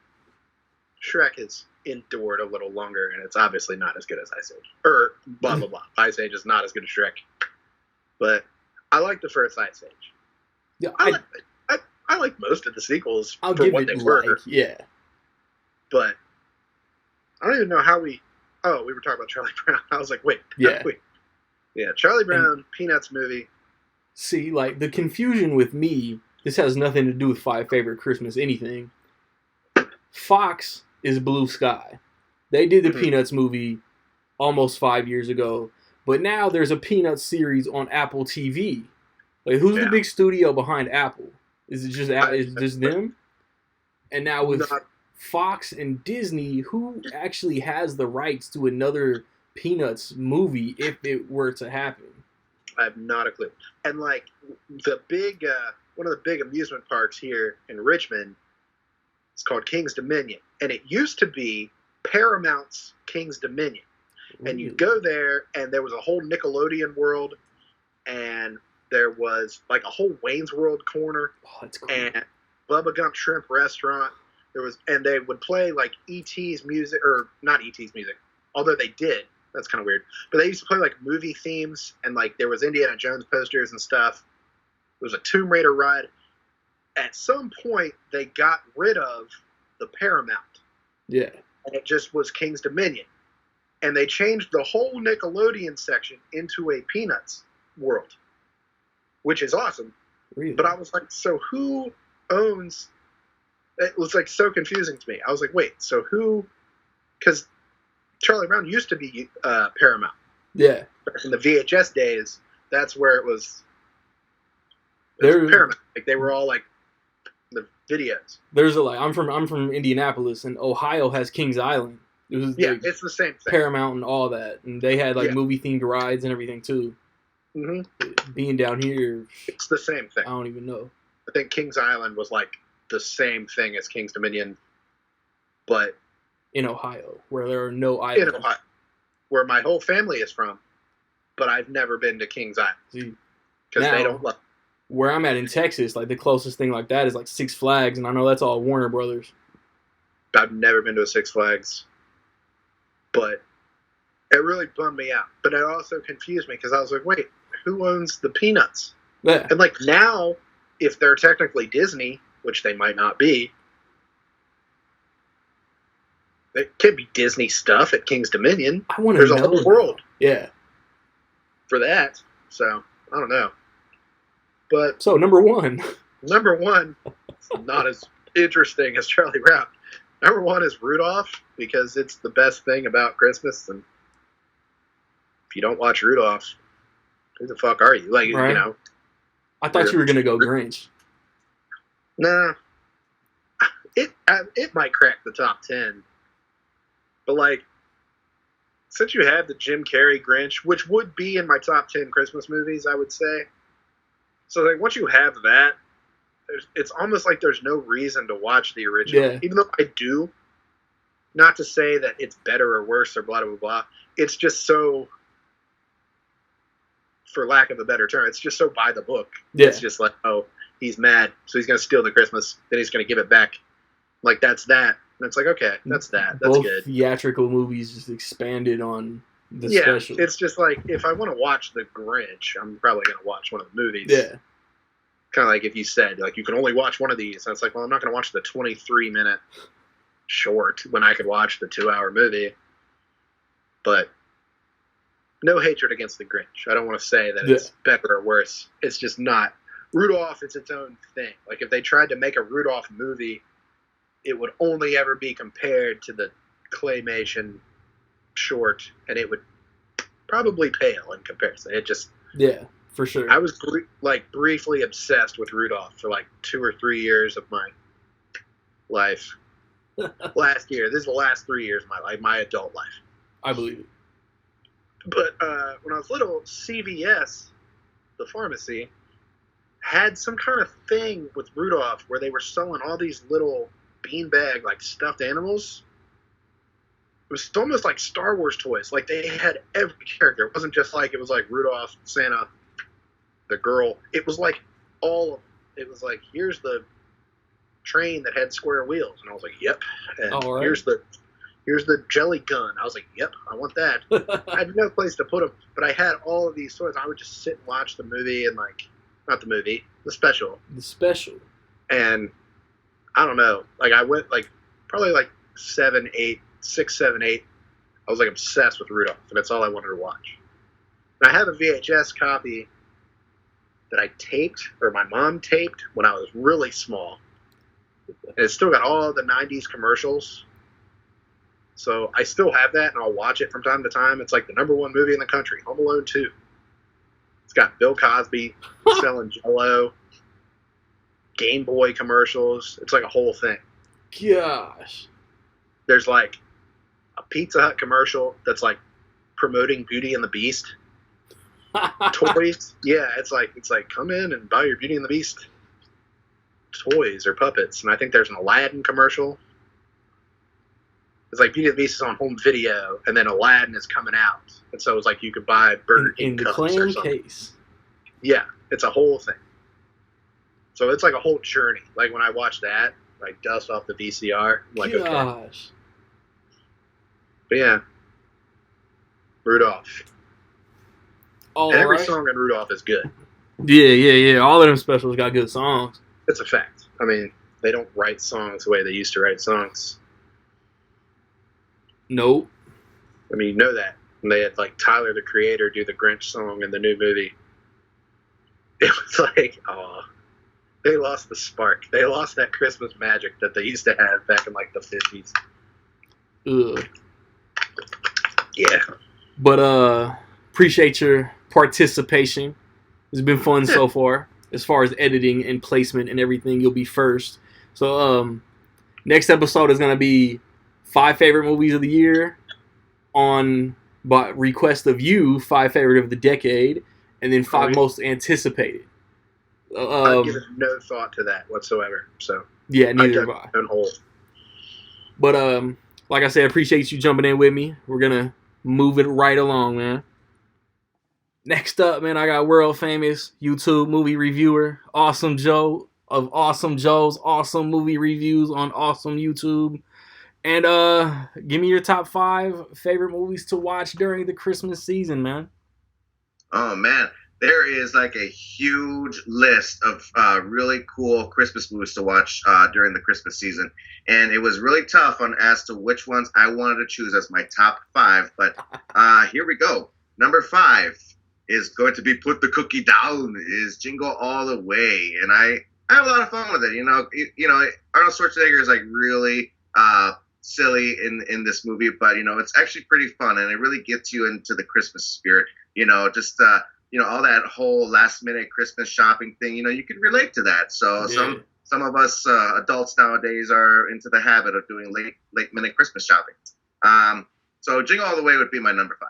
[SPEAKER 3] Shrek has endured a little longer, and it's obviously not as good as Ice Age. Or blah blah blah. Ice Age is not as good as Shrek, but I like the first Ice Age.
[SPEAKER 1] Yeah,
[SPEAKER 3] I like most of the sequels
[SPEAKER 1] for
[SPEAKER 3] what they were.
[SPEAKER 1] Yeah.
[SPEAKER 3] But I don't even know how we were talking about Charlie Brown. I was like, wait.
[SPEAKER 1] Yeah.
[SPEAKER 3] Yeah, Charlie Brown, Peanuts movie.
[SPEAKER 1] See, the confusion with me, this has nothing to do with 5 Favorite Christmas anything. Fox is Blue Sky. They did the Peanuts movie almost 5 years ago, but now there's a Peanuts series on Apple TV. Who's the big studio behind Apple? Is it just them? And now with Fox and Disney, who actually has the rights to another Peanuts movie if it were to happen?
[SPEAKER 3] I have not a clue. And the big, one of the big amusement parks here in Richmond, it's called King's Dominion, and it used to be Paramount's King's Dominion. And you go there, and there was a whole Nickelodeon world, and there was a whole Wayne's World corner,
[SPEAKER 1] that's cool.
[SPEAKER 3] And Bubba Gump Shrimp Restaurant. And they would play E.T.'s music, or not E.T.'s music, although they did. That's kind of weird. But they used to play movie themes, and there was Indiana Jones posters and stuff. There was a Tomb Raider ride. At some point, they got rid of the Paramount.
[SPEAKER 1] Yeah.
[SPEAKER 3] And it just was King's Dominion. And they changed the whole Nickelodeon section into a Peanuts world, which is awesome.
[SPEAKER 1] Really?
[SPEAKER 3] But I was like, so who owns... It was so confusing to me. I was like, wait, so who... Because Charlie Brown used to be Paramount.
[SPEAKER 1] Yeah.
[SPEAKER 3] In the VHS days, that's where it was Paramount. They were all the videos.
[SPEAKER 1] There's I'm from Indianapolis, and Ohio has Kings Island. It was
[SPEAKER 3] it's the same thing.
[SPEAKER 1] Paramount and all that, and they had movie themed rides and everything too.
[SPEAKER 3] Mm-hmm.
[SPEAKER 1] Being down here,
[SPEAKER 3] it's the same thing.
[SPEAKER 1] I don't even know.
[SPEAKER 3] I think Kings Island was the same thing as King's Dominion, but
[SPEAKER 1] in Ohio, where there are no islands.
[SPEAKER 3] In Ohio, where my whole family is from, but I've never been to Kings Island because they don't love.
[SPEAKER 1] Where I'm at in Texas, the closest thing like that is Six Flags, and I know that's all Warner Brothers.
[SPEAKER 3] I've never been to a Six Flags, but It really bummed me out, but it also confused me because I was like, wait, who owns the Peanuts?
[SPEAKER 1] Yeah.
[SPEAKER 3] And like now, if they're technically Disney, which they might not be, it could be Disney stuff at King's Dominion.
[SPEAKER 1] I want to
[SPEAKER 3] There's
[SPEAKER 1] know.
[SPEAKER 3] a whole world.
[SPEAKER 1] Yeah.
[SPEAKER 3] For that. So, I don't know. But
[SPEAKER 1] so number one,
[SPEAKER 3] not as interesting as Charlie Brown. Number one is Rudolph because it's the best thing about Christmas. And if you don't watch Rudolph, who the fuck are you? Like,
[SPEAKER 1] right.
[SPEAKER 3] you know.
[SPEAKER 1] I thought you were going to go Grinch.
[SPEAKER 3] Nah. It might crack the top 10. But, like, since you have the Jim Carrey Grinch, which would be in my top 10 Christmas movies, I would say. So, like, once you have that, it's almost like there's no reason to watch the original.
[SPEAKER 1] Yeah.
[SPEAKER 3] Even though I do. Not to say that it's better or worse or blah, blah, blah. It's just so, for lack of a better term, it's just so by the book.
[SPEAKER 1] Yeah.
[SPEAKER 3] It's just like, oh, he's mad, so he's going to steal the Christmas, then he's going to give it back. Like, that's that. And it's like, okay, that's that. That's
[SPEAKER 1] both
[SPEAKER 3] good.
[SPEAKER 1] Theatrical movies just expanded on the
[SPEAKER 3] yeah,
[SPEAKER 1] special.
[SPEAKER 3] It's just like, if I want to watch The Grinch, I'm probably going to watch one of the movies.
[SPEAKER 1] Yeah.
[SPEAKER 3] Kind of like if you said, like, you can only watch one of these. And it's like, well, I'm not going to watch the 23-minute short when I could watch the 2-hour movie. But no hatred against The Grinch. I don't want to say that it's better or worse. It's just not. Rudolph is its own thing. Like, if they tried to make a Rudolph movie, it would only ever be compared to the claymation short, and it would probably pale in comparison. It just...
[SPEAKER 1] Yeah, for sure.
[SPEAKER 3] I was, briefly obsessed with Rudolph for, 2 or 3 years of my life. Last year. This is the last 3 years of my life, my adult life.
[SPEAKER 1] I believe it.
[SPEAKER 3] But when I was little, CVS, the pharmacy, had some kind of thing with Rudolph where they were selling all these little beanbag, stuffed animals. It was almost like Star Wars toys. Like, they had every character. It wasn't just it was like Rudolph, Santa, the girl. It was like all of them. It was like, here's the train that had square wheels. And I was like, yep. And
[SPEAKER 1] right.
[SPEAKER 3] here's the jelly gun. I was like, yep, I want that. I had no place to put them, but I had all of these toys. I would just sit and watch the movie and not the movie, the special.
[SPEAKER 1] The special.
[SPEAKER 3] And I don't know. I went probably 6, 7, 8. I was obsessed with Rudolph, and that's all I wanted to watch. And I have a VHS copy that I taped, or my mom taped, when I was really small. And it's still got all the 90s commercials. So I still have that, and I'll watch it from time to time. It's the number one movie in the country, Home Alone 2. It's got Bill Cosby selling Jell-O, Game Boy commercials. It's a whole thing.
[SPEAKER 1] Gosh.
[SPEAKER 3] There's a Pizza Hut commercial that's promoting Beauty and the Beast. Toys. Yeah, it's come in and buy your Beauty and the Beast toys or puppets. And I think there's an Aladdin commercial. It's Beauty and the Beast is on home video, and then Aladdin is coming out. And so it's you could buy Burger King
[SPEAKER 1] in the
[SPEAKER 3] cups
[SPEAKER 1] clam
[SPEAKER 3] or something.
[SPEAKER 1] case.
[SPEAKER 3] Yeah, it's a whole thing. So it's a whole journey. When I watch that, dust off the VCR, I'm
[SPEAKER 1] Gosh.
[SPEAKER 3] Okay. But yeah, Rudolph.
[SPEAKER 1] All
[SPEAKER 3] and every
[SPEAKER 1] right.
[SPEAKER 3] song in Rudolph is good.
[SPEAKER 1] Yeah. All of them specials got good songs.
[SPEAKER 3] It's a fact. I mean, they don't write songs the way they used to write songs.
[SPEAKER 1] Nope.
[SPEAKER 3] I mean, you know that. And they had Tyler, the Creator, do the Grinch song in the new movie. It was oh, they lost the spark. They lost that Christmas magic that they used to have back in the 50s.
[SPEAKER 1] Ugh.
[SPEAKER 3] Yeah.
[SPEAKER 1] But appreciate your participation. It's been fun so far. As far as editing and placement and everything, you'll be first. So next episode is gonna be 5 favorite movies of the year, by request of you, 5 favorite of the decade, and then 5 most anticipated.
[SPEAKER 3] I've given no thought to that whatsoever. So
[SPEAKER 1] yeah, neither have I. But like I said, I appreciate you jumping in with me. We're gonna move it right along, man. Next up, man, I got world famous YouTube movie reviewer, Awesome Joe of Awesome Joe's Awesome Movie Reviews on Awesome YouTube. And give me your top 5 favorite movies to watch during the Christmas season, man.
[SPEAKER 4] Oh man, there is like a huge list of really cool Christmas movies to watch during the Christmas season, and it was really tough on as to which ones I wanted to choose as my top 5. But here we go. Number 5 is going to be Put the Cookie Down. Is Jingle All the Way, and I have a lot of fun with it. You know, Arnold Schwarzenegger is like really silly in this movie, but you know, it's actually pretty fun, and it really gets you into the Christmas spirit. You know, just all that whole last minute Christmas shopping thing. You know, you can relate to that. So
[SPEAKER 1] Yeah.
[SPEAKER 4] some of us adults nowadays are into the habit of doing late minute Christmas shopping. So Jingle All the Way would be my number 5,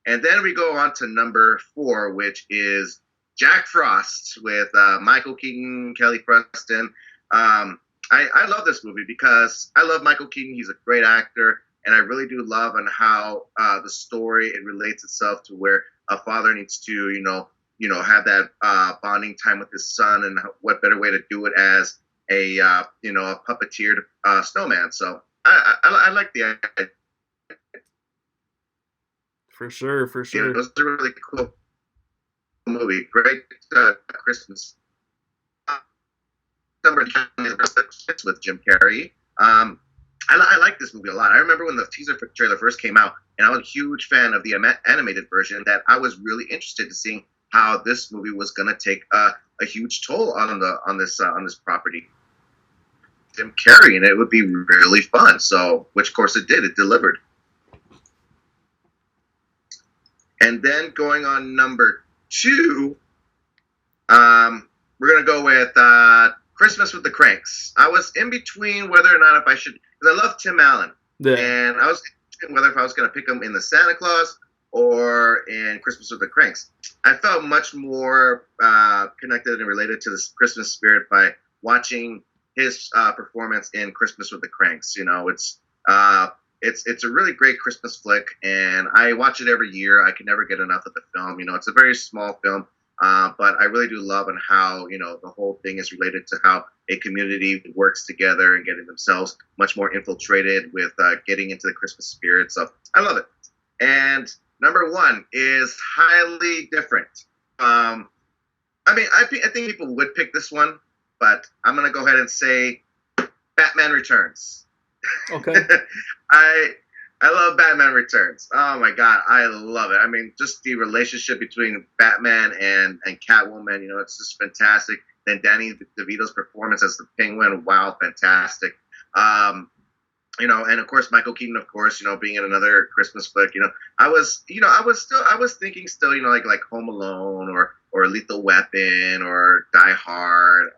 [SPEAKER 4] and then we go on to number 4, which is Jack Frost with Michael Keaton, Kelly Preston. I love this movie because I love Michael Keaton. He's a great actor, and I really do love on how the story it relates itself to where a father needs to, have that bonding time with his son, and what better way to do it as a puppeteered snowman. So I like the idea.
[SPEAKER 1] For sure.
[SPEAKER 4] Yeah, it was a really cool movie. Great Christmas. Number 9 is with Jim Carrey. I like this movie a lot. I remember when the teaser trailer first came out, and I was a huge fan of the animated version, that I was really interested in seeing how this movie was going to take a huge toll on this property. Jim Carrey, and it would be really fun. So, which of course it did. It delivered. And then going on number 2, we're going to go with Christmas with the Cranks. I was in between whether or not if I should, because I love Tim Allen.
[SPEAKER 1] Yeah.
[SPEAKER 4] And I was thinking whether if I was going to pick him in the Santa Claus or in Christmas with the Cranks. I felt much more connected and related to this Christmas spirit by watching his performance in Christmas with the Cranks. You know, it's a really great Christmas flick, and I watch it every year. I can never get enough of the film. You know, it's a very small film, but I really do love and how, the whole thing is related to how a community works together and getting themselves much more infiltrated with getting into the Christmas spirit. So I love it. And number 1 is Highly Different. I think people would pick this one, but I'm going to go ahead and say Batman Returns.
[SPEAKER 1] Okay.
[SPEAKER 4] I love Batman Returns. Oh my God, I love it. I mean, just the relationship between Batman and Catwoman, it's just fantastic. Then Danny DeVito's performance as the Penguin, wow, fantastic. And of course Michael Keaton, of course, being in another Christmas flick. I was thinking still, like Home Alone or Lethal Weapon or Die Hard.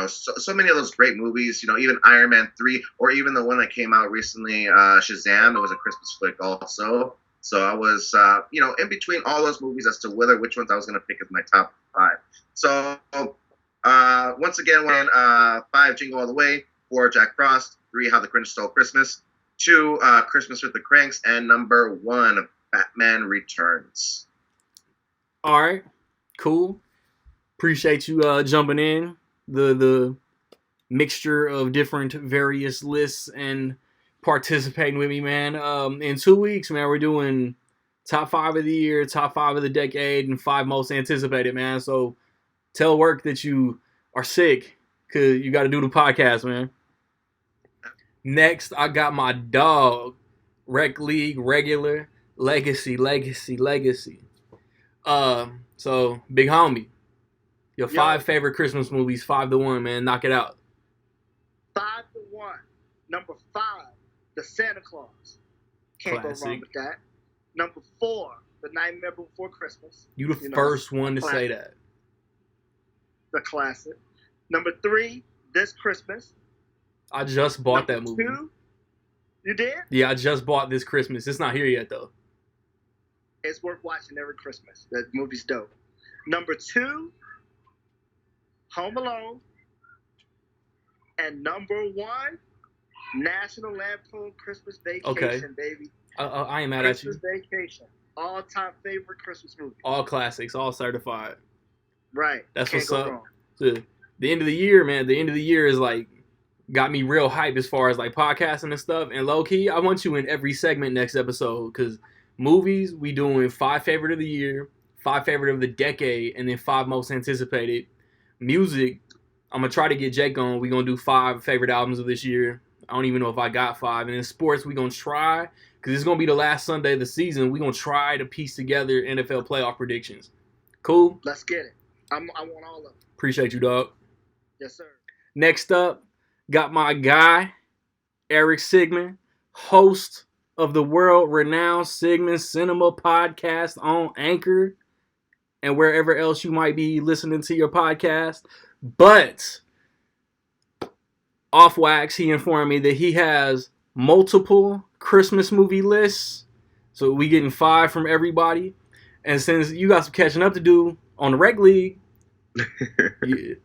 [SPEAKER 4] So many of those great movies, even Iron Man 3, or even the one that came out recently, Shazam, it was a Christmas flick also. So I was, in between all those movies as to which ones I was going to pick as my top 5. So, once again, 5, Jingle All the Way, 4, Jack Frost, 3, How the Grinch Stole Christmas, 2, Christmas with the Cranks, and number 1, Batman Returns.
[SPEAKER 1] All right, cool. Appreciate you jumping in. The mixture of different various lists and participating with me, man. In 2 weeks, man, we're doing top 5 of the year, top 5 of the decade, and 5 most anticipated, man. So tell work that you are sick, because you got to do the podcast, man. Next, I got my dog, Rec League regular, Legacy. So, big homie. Your 5 favorite Christmas movies, 5-1, man. Knock it out.
[SPEAKER 5] 5-1. Number 5, The Santa Claus. Can't
[SPEAKER 1] Classic.
[SPEAKER 5] go wrong with that. Number 4, The Nightmare Before Christmas.
[SPEAKER 1] You the first one to say that.
[SPEAKER 5] The classic. Number 3, This Christmas.
[SPEAKER 1] I just bought that
[SPEAKER 5] Number
[SPEAKER 1] movie.
[SPEAKER 5] 2, you did?
[SPEAKER 1] Yeah, I just bought This Christmas. It's not here yet, though.
[SPEAKER 5] It's worth watching every Christmas. That movie's dope. Number 2, Home Alone. And number 1, National Lampoon Christmas Vacation, baby.
[SPEAKER 1] I ain't mad at you.
[SPEAKER 5] Christmas Vacation. All-time favorite Christmas movie.
[SPEAKER 1] All classics, all certified.
[SPEAKER 5] Right.
[SPEAKER 1] That's
[SPEAKER 5] Can't
[SPEAKER 1] what's
[SPEAKER 5] go
[SPEAKER 1] up.
[SPEAKER 5] wrong.
[SPEAKER 1] The end of the year, man. The end of the year is like got me real hype as far as like podcasting and stuff. And low key, I want you in every segment next episode because movies, we doing 5 favorite of the year, 5 favorite of the decade, and then 5 most anticipated. Music, I'm gonna try to get Jake on. We gonna do 5 favorite albums of this year. I don't even know if I got 5. And in sports, we gonna try because it's gonna be the last Sunday of the season. We gonna try to piece together NFL playoff predictions. Cool.
[SPEAKER 5] Let's get it. I want all of them.
[SPEAKER 1] Appreciate you, dog.
[SPEAKER 5] Yes, sir.
[SPEAKER 1] Next up, got my guy, Eric Sigmund, host of the world-renowned Sigmund Cinema podcast on Anchor and wherever else you might be listening to your podcast. But off wax, he informed me that he has multiple Christmas movie lists. So we getting 5 from everybody. And since you got some catching up to do on the Rec League,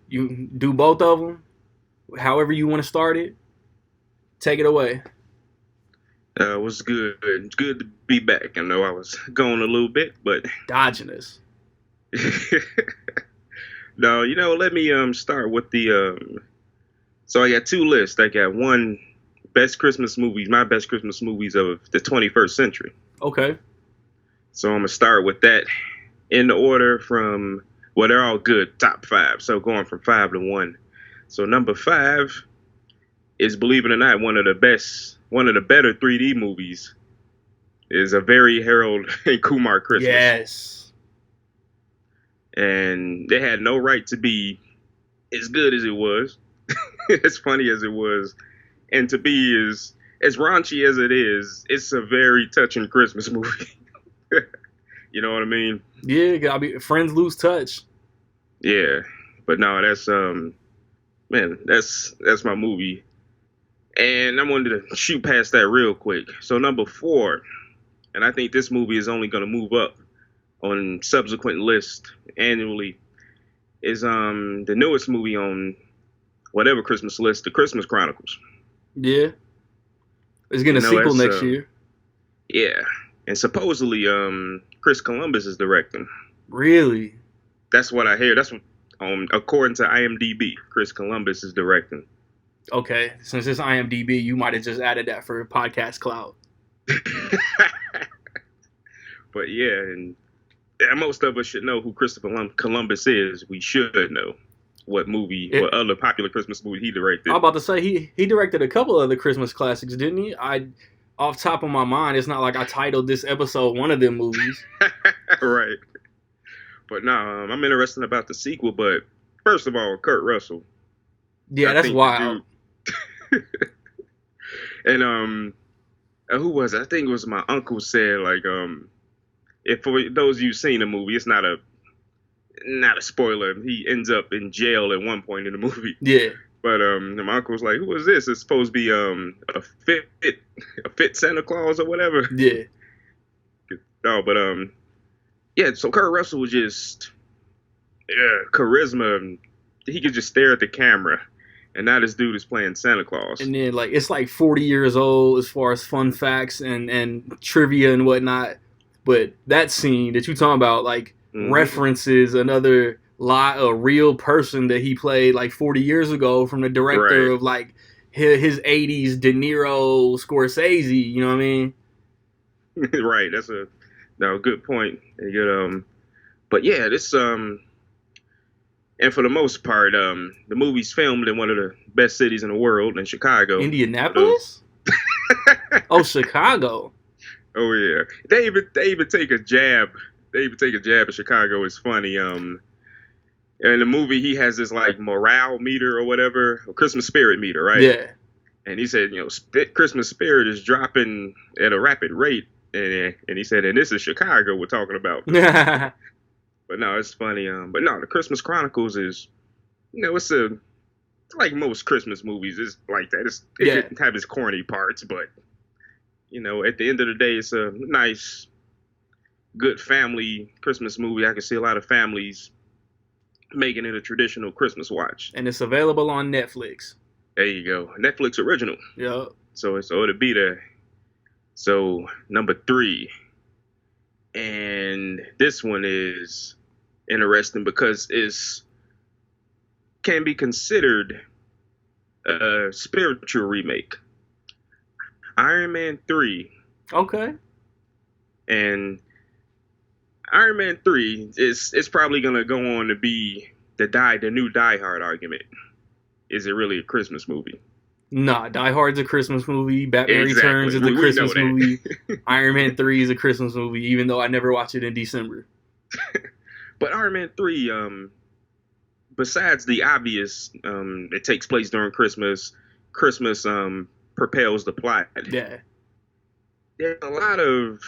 [SPEAKER 1] you do both of them. However you want to start it, take it away.
[SPEAKER 6] What's good? It's good to be back. I know I was gone a little bit, but
[SPEAKER 1] Dodging us.
[SPEAKER 6] no, let me start with the so I got 2 lists. I got one best Christmas movies, my best Christmas movies of the 21st century.
[SPEAKER 1] Okay.
[SPEAKER 6] So I'm gonna start with that in the order from, well, they're all good, top 5. So going from 5 to 1. So number 5 is, believe it or not, one of the better 3D movies is A Very Harold and Kumar Christmas.
[SPEAKER 1] Yes.
[SPEAKER 6] And they had no right to be as good as it was, as funny as it was, and to be as raunchy as it is. It's a very touching Christmas movie. You know what I mean?
[SPEAKER 1] Yeah, friends lose touch.
[SPEAKER 6] Yeah, but no, that's man, that's my movie. And I wanted to shoot past that real quick. So number 4, and I think this movie is only going to move up on subsequent lists annually, is the newest movie on whatever Christmas list, The Christmas Chronicles.
[SPEAKER 1] Yeah. It's getting a sequel next year.
[SPEAKER 6] Yeah. And supposedly Chris Columbus is directing.
[SPEAKER 1] Really?
[SPEAKER 6] That's what I hear. That's what, according to IMDb, Chris Columbus is directing.
[SPEAKER 1] Okay, since it's IMDb, you might have just added that for podcast clout.
[SPEAKER 6] But yeah, and most of us should know who Christopher Columbus is. We should know what what other popular Christmas movie he directed.
[SPEAKER 1] I'm about to say he directed a couple of the Christmas classics, didn't he? Off top of my mind, it's not like I titled this episode one of them movies.
[SPEAKER 6] Right. But no, I'm interested about the sequel. But first of all, Kurt Russell.
[SPEAKER 1] Yeah, that's wild.
[SPEAKER 6] And who was it? I think it was my uncle said, like, if for those of you seen the movie, it's not a spoiler. He ends up in jail at one point in the movie.
[SPEAKER 1] Yeah.
[SPEAKER 6] But my uncle was like, "Who is this? It's supposed to be a fit Santa Claus or whatever."
[SPEAKER 1] Yeah.
[SPEAKER 6] No, but yeah. So Kurt Russell was just charisma. He could just stare at the camera, and now this dude is playing Santa Claus.
[SPEAKER 1] And then it's like 40 years old as far as fun facts and trivia and whatnot. But that scene that you talking about, references another a real person that he played 40 years ago from the director of his 80s De Niro Scorsese, you know what I mean?
[SPEAKER 6] Right, that's a good point. But yeah, this and for the most part, the movie's filmed in one of the best cities in the world, in Chicago.
[SPEAKER 1] Indianapolis? Oh, Chicago.
[SPEAKER 6] Oh yeah. They even take a jab. They even take a jab at Chicago. It's funny. In the movie, he has this morale meter or whatever, or Christmas spirit meter, right?
[SPEAKER 1] Yeah.
[SPEAKER 6] And he said, Christmas spirit is dropping at a rapid rate, and he said, and this is Chicago we're talking about. But no, it's funny. But no, the Christmas Chronicles is, it's like most Christmas movies. It's like that. It could have its corny parts, but at the end of the day, it's a nice, good family Christmas movie. I can see a lot of families making it a traditional Christmas watch.
[SPEAKER 1] And it's available on Netflix.
[SPEAKER 6] There you go. Netflix original.
[SPEAKER 1] Yeah.
[SPEAKER 6] So it'll be there. So number 3. And this one is interesting because can be considered Spiritual remake. Iron Man 3.
[SPEAKER 1] Okay.
[SPEAKER 6] And Iron Man 3 is probably gonna go on to be the new Die Hard argument. Is it really a Christmas movie?
[SPEAKER 1] Nah, Die Hard's a Christmas movie. Batman Returns
[SPEAKER 6] Exactly.
[SPEAKER 1] is a
[SPEAKER 6] We know
[SPEAKER 1] Christmas
[SPEAKER 6] that.
[SPEAKER 1] movie. Iron Man 3 is a Christmas movie, even though I never watch it in December.
[SPEAKER 6] But Iron Man 3, besides the obvious, it takes place during Christmas. Christmas propels the plot.
[SPEAKER 1] Yeah.
[SPEAKER 6] There's a lot of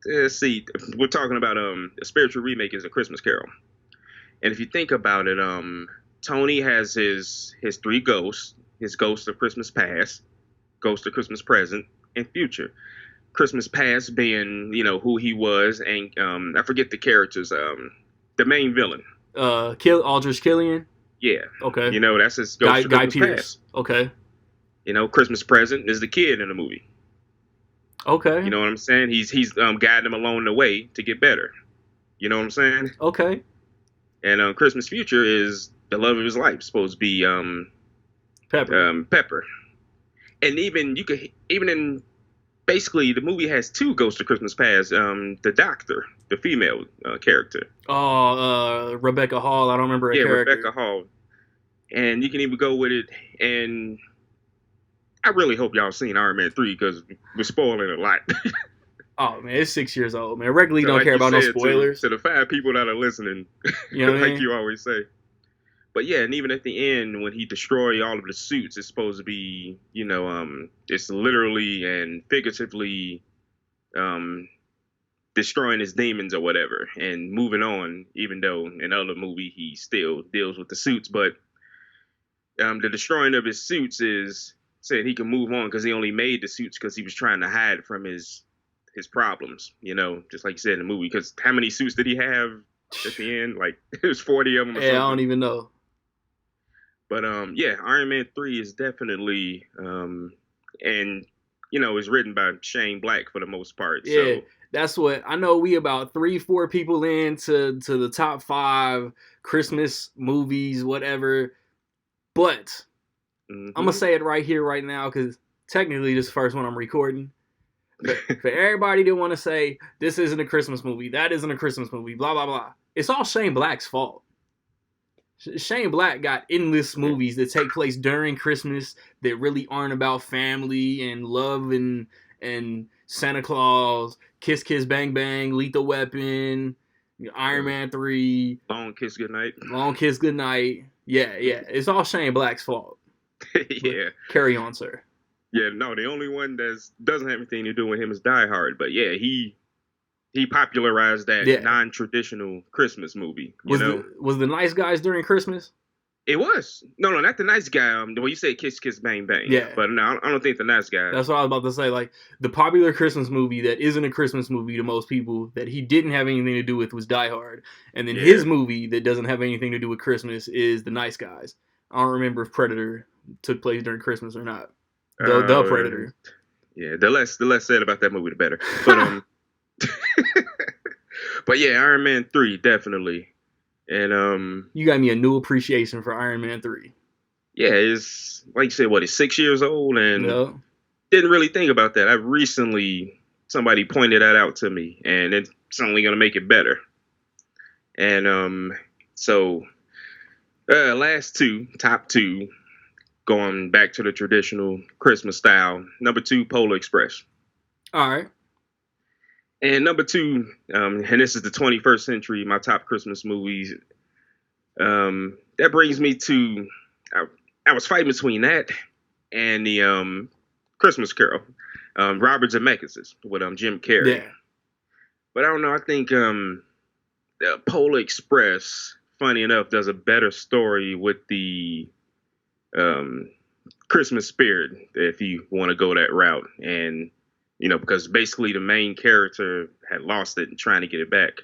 [SPEAKER 6] let's see, we're talking about a spiritual remake is A Christmas Carol. And if you think about it, Tony has his three ghosts, his ghost of Christmas past, ghost of Christmas present, and future. Christmas past being, who he was, and I forget the characters, the main villain.
[SPEAKER 1] Aldrich Killian?
[SPEAKER 6] Yeah.
[SPEAKER 1] Okay.
[SPEAKER 6] That's his ghost of Christmas
[SPEAKER 1] Pearce.
[SPEAKER 6] past.
[SPEAKER 1] Okay.
[SPEAKER 6] Christmas present is the kid in the movie.
[SPEAKER 1] Okay.
[SPEAKER 6] You know what I'm saying? He's guiding him along the way to get better. You know what I'm saying?
[SPEAKER 1] Okay.
[SPEAKER 6] And Christmas future is the love of his life, supposed to be
[SPEAKER 1] Pepper.
[SPEAKER 6] Pepper. And even in basically the movie has two ghosts of Christmas past. The doctor, the female character.
[SPEAKER 1] Oh, Rebecca Hall. I don't remember her character.
[SPEAKER 6] Yeah, Rebecca Hall. And you can even go with it. And I really hope y'all seen Iron Man 3 because we're spoiling a lot.
[SPEAKER 1] Oh, man, it's 6 years old, man. Regularly
[SPEAKER 6] So
[SPEAKER 1] don't
[SPEAKER 6] like
[SPEAKER 1] care
[SPEAKER 6] you
[SPEAKER 1] about no
[SPEAKER 6] said,
[SPEAKER 1] spoilers.
[SPEAKER 6] To the 5 people that are listening,
[SPEAKER 1] You know what I
[SPEAKER 6] like
[SPEAKER 1] mean?
[SPEAKER 6] you always say. But yeah, and even at the end, when he destroy all of the suits, it's supposed to be, it's literally and figuratively destroying his demons or whatever and moving on, even though in other movie he still deals with the suits. But the destroying of his suits is saying he can move on because he only made the suits because he was trying to hide from his problems, just like you said in the movie. Because how many suits did he have at the end? Like, it was 40 of them or something.
[SPEAKER 1] I don't even know.
[SPEAKER 6] But, yeah, Iron Man 3 is definitely, and, is written by Shane Black for the most part.
[SPEAKER 1] Yeah,
[SPEAKER 6] so.
[SPEAKER 1] That's what, I know we about 3-4 people into the top 5 Christmas movies, whatever. But I'm going to say it right here, right now, because technically this is the first one I'm recording. For everybody that want to say, this isn't a Christmas movie, that isn't a Christmas movie, blah, blah, blah. It's all Shane Black's fault. Shane Black got endless movies that take place during Christmas that really aren't about family and love and Santa Claus, Kiss Kiss Bang Bang, Lethal Weapon, Iron Man 3.
[SPEAKER 6] Long Kiss Goodnight.
[SPEAKER 1] Long Kiss Goodnight. Yeah. It's all Shane Black's fault.
[SPEAKER 6] Yeah.
[SPEAKER 1] But carry on, sir.
[SPEAKER 6] Yeah, no, the only one that doesn't have anything to do with him is Die Hard. But yeah, he popularized that non-traditional Christmas movie. Was
[SPEAKER 1] the Nice Guys during Christmas?
[SPEAKER 6] It was. No, not the Nice Guy. The way you say Kiss Kiss Bang Bang.
[SPEAKER 1] Yeah.
[SPEAKER 6] But no, I don't think the Nice Guy.
[SPEAKER 1] That's what I was about to say. Like, the popular Christmas movie that isn't a Christmas movie to most people that he didn't have anything to do with was Die Hard. And then his movie that doesn't have anything to do with Christmas is The Nice Guys. I don't remember if Predator took place during Christmas or not. The Predator.
[SPEAKER 6] Yeah, the less said about that movie, the better. But but yeah, Iron Man 3 definitely, and
[SPEAKER 1] you got me a new appreciation for Iron Man 3.
[SPEAKER 6] Yeah, it's like you said, it's 6 years old, and didn't really think about that. Somebody pointed that out to me, and it's only gonna make it better. And so last top two. Going back to the traditional Christmas style. Number 2, Polar Express.
[SPEAKER 1] All right.
[SPEAKER 6] And number 2, and this is the 21st century, my top Christmas movies. That brings me to, I was fighting between that and the Christmas Carol, Robert Zemeckis with Jim Carrey.
[SPEAKER 1] Yeah.
[SPEAKER 6] But I don't know, I think the Polar Express, funny enough, does a better story with the Christmas spirit, if you want to go that route. And because basically the main character had lost it and trying to get it back,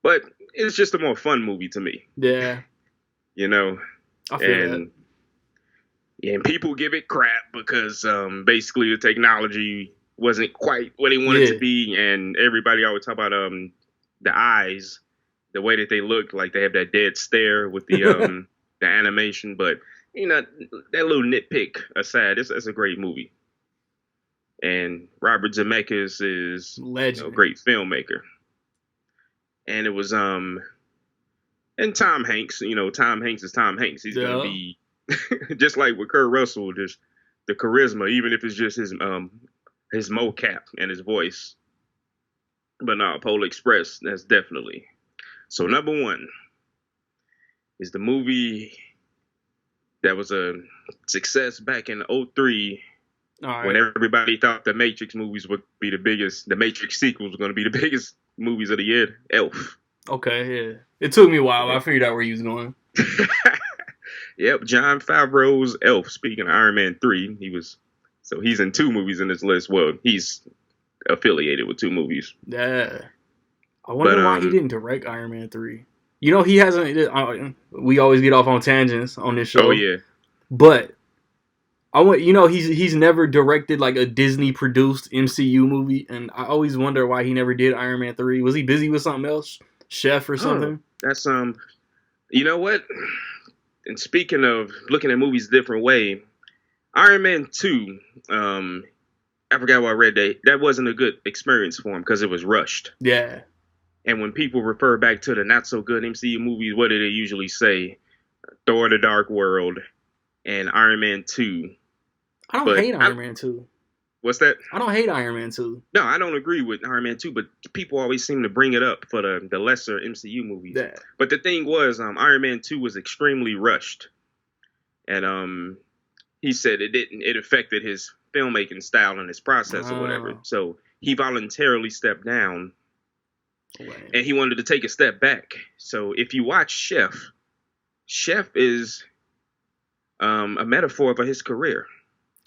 [SPEAKER 6] but it's just a more fun movie to me.
[SPEAKER 1] I feel that.
[SPEAKER 6] Yeah, and people give it crap because basically the technology wasn't quite what they wanted to be, and everybody always talk about the eyes, the way that they look, like they have that dead stare with the the animation. But you know, that little nitpick aside, it's a great movie. And Robert Zemeckis is a
[SPEAKER 1] Legend.
[SPEAKER 6] great filmmaker. And it was and Tom Hanks, Tom Hanks is Tom Hanks. He's gonna be just like with Kurt Russell, just the charisma, even if it's just his mocap and his voice. But no, Polar Express, that's definitely. So number one is the movie that was a success back in '03 when everybody thought the Matrix movies would be the biggest, the Matrix sequels were going to be the biggest movies of the year. Elf.
[SPEAKER 1] Okay, yeah. It took me a while, but I figured out where he was going.
[SPEAKER 6] Yep, Jon Favreau's Elf. Speaking of Iron Man 3, he's in 2 movies in this list. Well, he's affiliated with 2 movies.
[SPEAKER 1] Yeah. I wonder why he didn't direct Iron Man 3. He hasn't. We always get off on tangents on this show.
[SPEAKER 6] Oh yeah.
[SPEAKER 1] But he's never directed like a Disney produced MCU movie, and I always wonder why he never did Iron Man 3. Was he busy with something else, Chef or something?
[SPEAKER 6] That's you know what? And speaking of looking at movies a different way, Iron Man 2. I forgot what I read that wasn't a good experience for him because it was rushed.
[SPEAKER 1] Yeah. And
[SPEAKER 6] when people refer back to the not so good MCU movies, what do they usually say? Thor: The Dark World and Iron Man 2.
[SPEAKER 1] I don't hate Iron Man 2.
[SPEAKER 6] What's that?
[SPEAKER 1] I don't hate Iron Man 2.
[SPEAKER 6] No, I don't agree with Iron Man 2, but people always seem to bring it up for the lesser MCU movies.
[SPEAKER 1] Yeah.
[SPEAKER 6] But the thing was, Iron Man 2 was extremely rushed. And he said it affected his filmmaking style and his process or whatever. So he voluntarily stepped down. And he wanted to take a step back. So if you watch Chef is a metaphor for his career.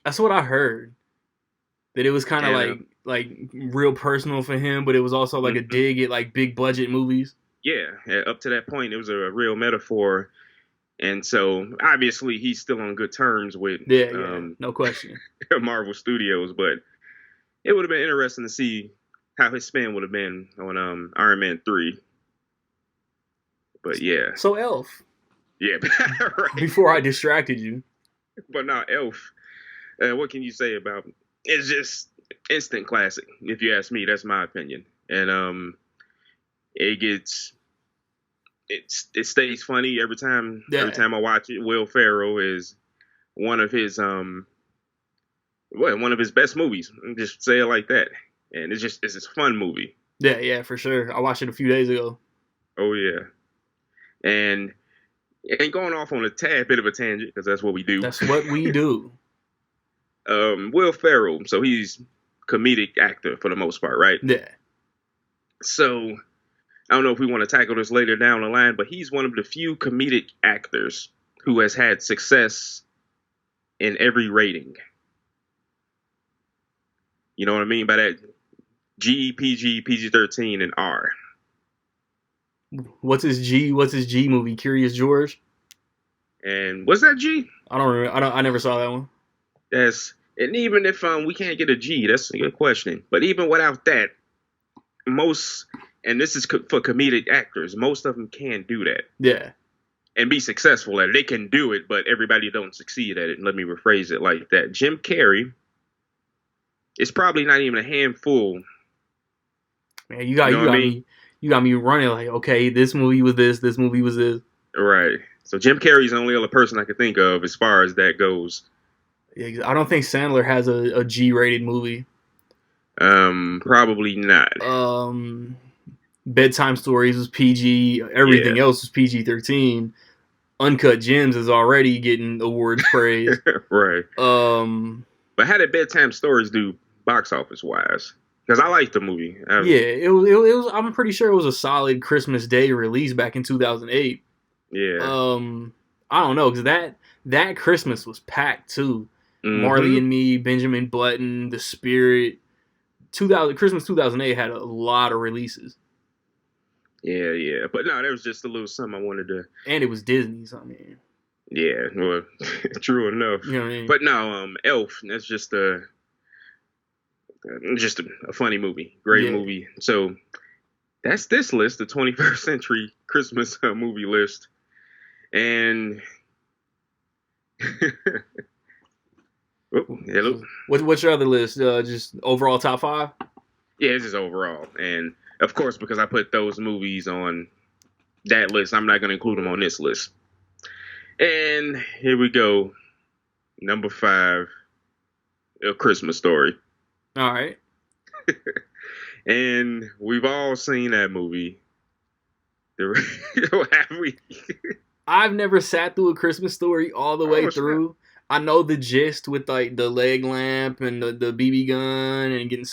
[SPEAKER 1] That's what I heard. That it was kind of like real personal for him, but it was also like a dig at like big budget movies.
[SPEAKER 6] Yeah, up to that point, it was a real metaphor. And so obviously he's still on good terms with
[SPEAKER 1] no question.
[SPEAKER 6] Marvel Studios, but it would have been interesting to see how his spin would have been on Iron Man 3. But yeah.
[SPEAKER 1] So Elf.
[SPEAKER 6] Yeah. Right.
[SPEAKER 1] Before I distracted you.
[SPEAKER 6] But now Elf. What can you say about it? It's just instant classic, if you ask me. That's my opinion. And it stays funny every time. Yeah. Every time I watch it. Will Ferrell is one of his best movies. Just say it like that. And it's a fun movie.
[SPEAKER 1] Yeah, for sure. I watched it a few days ago.
[SPEAKER 6] Oh yeah, and going off on a tad bit of a tangent because that's what we do.
[SPEAKER 1] That's what we do.
[SPEAKER 6] Will Ferrell, so he's comedic actor for the most part, right?
[SPEAKER 1] Yeah.
[SPEAKER 6] So I don't know if we want to tackle this later down the line, but he's one of the few comedic actors who has had success in every rating. You know what I mean by that? G, PG, PG-13, and R.
[SPEAKER 1] What's his G? What's his G movie? Curious George.
[SPEAKER 6] And what's that G?
[SPEAKER 1] I don't remember. I never saw that one.
[SPEAKER 6] And even if we can't get a G, that's a good question. But even without that, and this is for comedic actors, most of them can't do that.
[SPEAKER 1] Yeah.
[SPEAKER 6] And be successful at it. They can do it, but everybody don't succeed at it. And let me rephrase it like that. Jim Carrey is probably not even a handful.
[SPEAKER 1] Man, you got me running like, okay, this movie was this movie was this.
[SPEAKER 6] Right. So Jim Carrey's the only other person I can think of as far as that goes.
[SPEAKER 1] Yeah, I don't think Sandler has a G-rated movie.
[SPEAKER 6] Probably not.
[SPEAKER 1] Bedtime Stories was PG. Everything else was PG-13. Uncut Gems is already getting awards praise.
[SPEAKER 6] Right.
[SPEAKER 1] But
[SPEAKER 6] how did Bedtime Stories do box office wise? Because I liked the movie.
[SPEAKER 1] It was. I'm pretty sure it was a solid Christmas Day release back in 2008.
[SPEAKER 6] Yeah.
[SPEAKER 1] I don't know because that Christmas was packed too. Mm-hmm. Marley and Me, Benjamin Button, The Spirit. Christmas 2008 had a lot of releases.
[SPEAKER 6] Yeah. But no, there was just a little something I wanted to.
[SPEAKER 1] And it was Disney, so I mean.
[SPEAKER 6] Yeah, well, true enough.
[SPEAKER 1] You know what I mean?
[SPEAKER 6] But no, Elf. That's just a funny movie, great movie. So that's this list, the 21st century Christmas movie list. And Oh, hello.
[SPEAKER 1] What's your other list? Just overall top 5?
[SPEAKER 6] Yeah, it's just overall, and of course, because I put those movies on that list, I'm not going to include them on this list. And here we go. Number 5, A Christmas Story.
[SPEAKER 1] All right.
[SPEAKER 6] And we've all seen that movie. Have we?
[SPEAKER 1] I've never sat through A Christmas Story all the way through. Snap. I know the gist with like the leg lamp and the BB gun and getting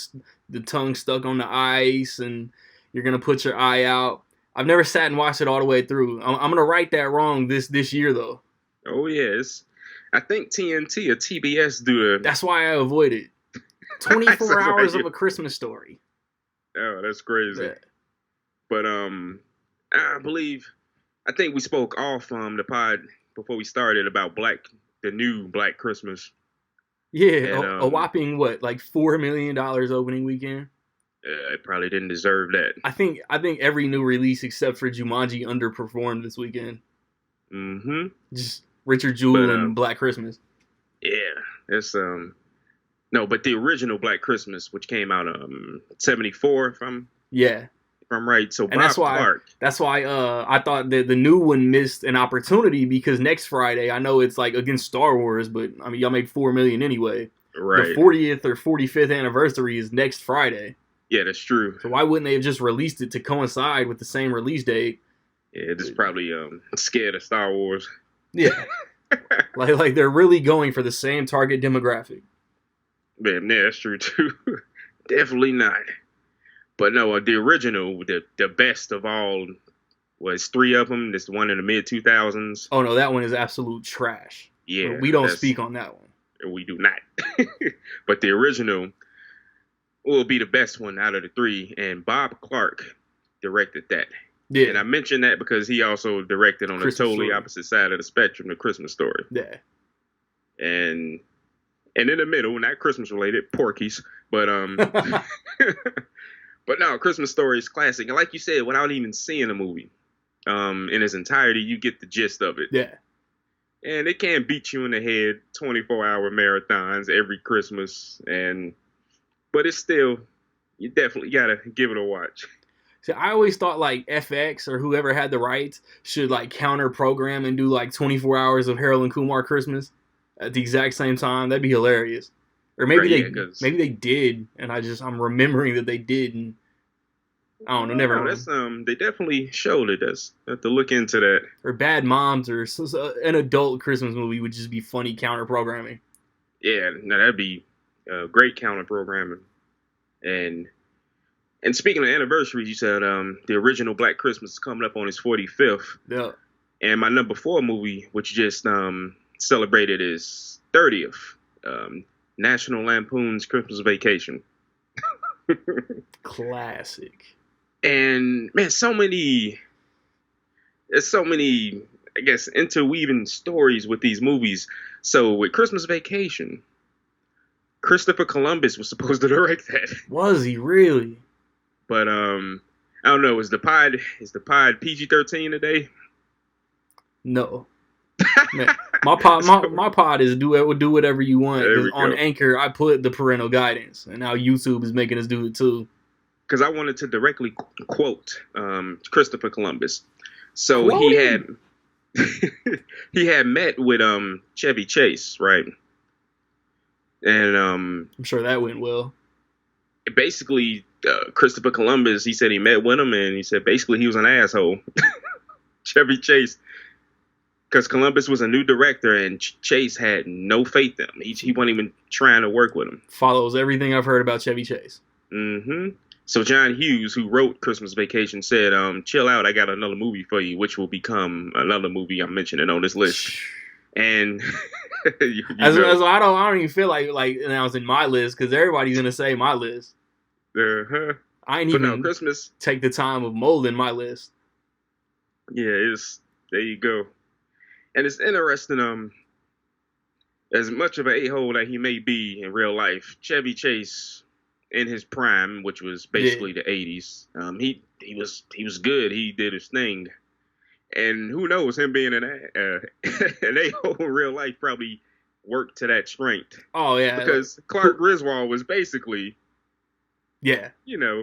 [SPEAKER 1] the tongue stuck on the ice and you're gonna put your eye out. I've never sat and watched it all the way through. I'm gonna right that wrong this year though.
[SPEAKER 6] Oh yes, I think TNT or TBS do it.
[SPEAKER 1] That's why I avoid it. 24 hours of A Christmas Story.
[SPEAKER 6] Oh, that's crazy.
[SPEAKER 1] Yeah.
[SPEAKER 6] But I think we spoke off the pod before we started about the new Black Christmas.
[SPEAKER 1] Yeah, and, a whopping like $4 million opening weekend.
[SPEAKER 6] It probably didn't deserve that.
[SPEAKER 1] I think every new release except for Jumanji underperformed this weekend.
[SPEAKER 6] Mm-hmm.
[SPEAKER 1] Just Richard Jewell and Black Christmas.
[SPEAKER 6] Yeah, it's no, but the original Black Christmas, which came out 1974, if I'm right. So
[SPEAKER 1] and Bob Clark. That's why I thought that the new one missed an opportunity because next Friday, I know it's like against Star Wars, but I mean y'all made $4 million anyway.
[SPEAKER 6] Right.
[SPEAKER 1] The 40th or 45th anniversary is next Friday.
[SPEAKER 6] Yeah, that's true.
[SPEAKER 1] So why wouldn't they have just released it to coincide with the same release date?
[SPEAKER 6] Yeah, just probably scared of Star Wars.
[SPEAKER 1] Yeah. like they're really going for the same target demographic.
[SPEAKER 6] Man, yeah, that's true too. Definitely not. But no, the original, the best of all, was 3 of them. This one in the mid 2000s.
[SPEAKER 1] Oh no, that one is absolute trash.
[SPEAKER 6] Yeah,
[SPEAKER 1] we don't speak on that one.
[SPEAKER 6] We do not. But the original will be the best one out of the 3, and Bob Clark directed that. Yeah. And I mentioned that because he also directed on the totally opposite side of the spectrum, The Christmas Story.
[SPEAKER 1] Yeah.
[SPEAKER 6] And in the middle, not Christmas related, Porky's, but but no, Christmas Story is classic. And like you said, without even seeing the movie in its entirety, you get the gist of it.
[SPEAKER 1] Yeah. And
[SPEAKER 6] it can beat you in the head 24-hour marathons every Christmas, but it's still, you definitely gotta give it a watch.
[SPEAKER 1] See, I always thought like FX or whoever had the rights should like counter program and do like 24 hours of Harold and Kumar Christmas at the exact same time. That'd be hilarious. Or maybe maybe they did, and I'm remembering that they did, and I don't know. Never mind.
[SPEAKER 6] They definitely showed it. Have to look into that.
[SPEAKER 1] Or Bad Moms, or an adult Christmas movie would just be funny counter programming.
[SPEAKER 6] Yeah, no, that'd be great counter programming. And speaking of anniversaries, you said the original Black Christmas is coming up on its 45th.
[SPEAKER 1] Yeah.
[SPEAKER 6] And my number 4 movie, which just celebrated its 30th, National Lampoon's Christmas Vacation.
[SPEAKER 1] Classic.
[SPEAKER 6] And man, there's so many, I guess, interweaving stories with these movies. So with Christmas Vacation, Christopher Columbus was supposed to direct that.
[SPEAKER 1] Was he really?
[SPEAKER 6] But I don't know. Is the pod PG-13 today?
[SPEAKER 1] No. Man, my pod is do whatever you want. On Anchor, I put the parental guidance, and now YouTube is making us do it too.
[SPEAKER 6] Because I wanted to directly quote Christopher Columbus. So he had met with Chevy Chase, right? And I'm
[SPEAKER 1] sure that went well.
[SPEAKER 6] Basically, Christopher Columbus, he said he met with him, and he said basically he was an asshole. Chevy Chase. Because Columbus was a new director, and Chase had no faith in him. He wasn't even trying to work with him.
[SPEAKER 1] Follows everything I've heard about Chevy Chase.
[SPEAKER 6] Mm-hmm. So John Hughes, who wrote Christmas Vacation, said, chill out, I got another movie for you, which will become another movie I'm mentioning on this list. And
[SPEAKER 1] I don't even feel like now it's in my list, because everybody's going to say my list.
[SPEAKER 6] Uh-huh.
[SPEAKER 1] I ain't even Christmas. Take the time of molding my list.
[SPEAKER 6] Yeah, there you go. And it's interesting, as much of an a-hole that he may be in real life, Chevy Chase in his prime, which was basically the 80s, he was good. He did his thing. And who knows, him being an a-hole in real life probably worked to that strength.
[SPEAKER 1] Oh yeah,
[SPEAKER 6] because Clark Griswold was basically,
[SPEAKER 1] yeah,
[SPEAKER 6] yeah.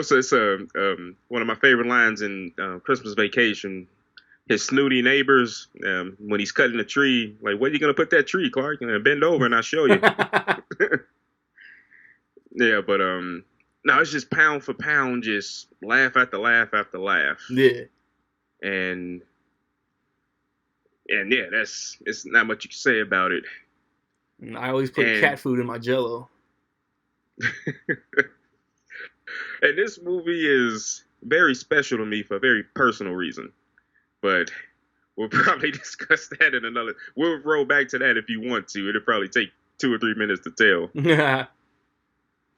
[SPEAKER 6] So it's one of my favorite lines in Christmas Vacation. His snooty neighbors, when he's cutting a tree, like, where are you gonna put that tree, Clark? Bend over and I'll show you. Yeah, but no, it's just pound for pound, just laugh after laugh after laugh.
[SPEAKER 1] Yeah.
[SPEAKER 6] And yeah, it's not much you can say about it.
[SPEAKER 1] I always put cat food in my Jell-O.
[SPEAKER 6] And this movie is very special to me for a very personal reason. But we'll probably discuss that in another. We'll roll back to that if you want to. It'll probably take 2 or 3 minutes to tell.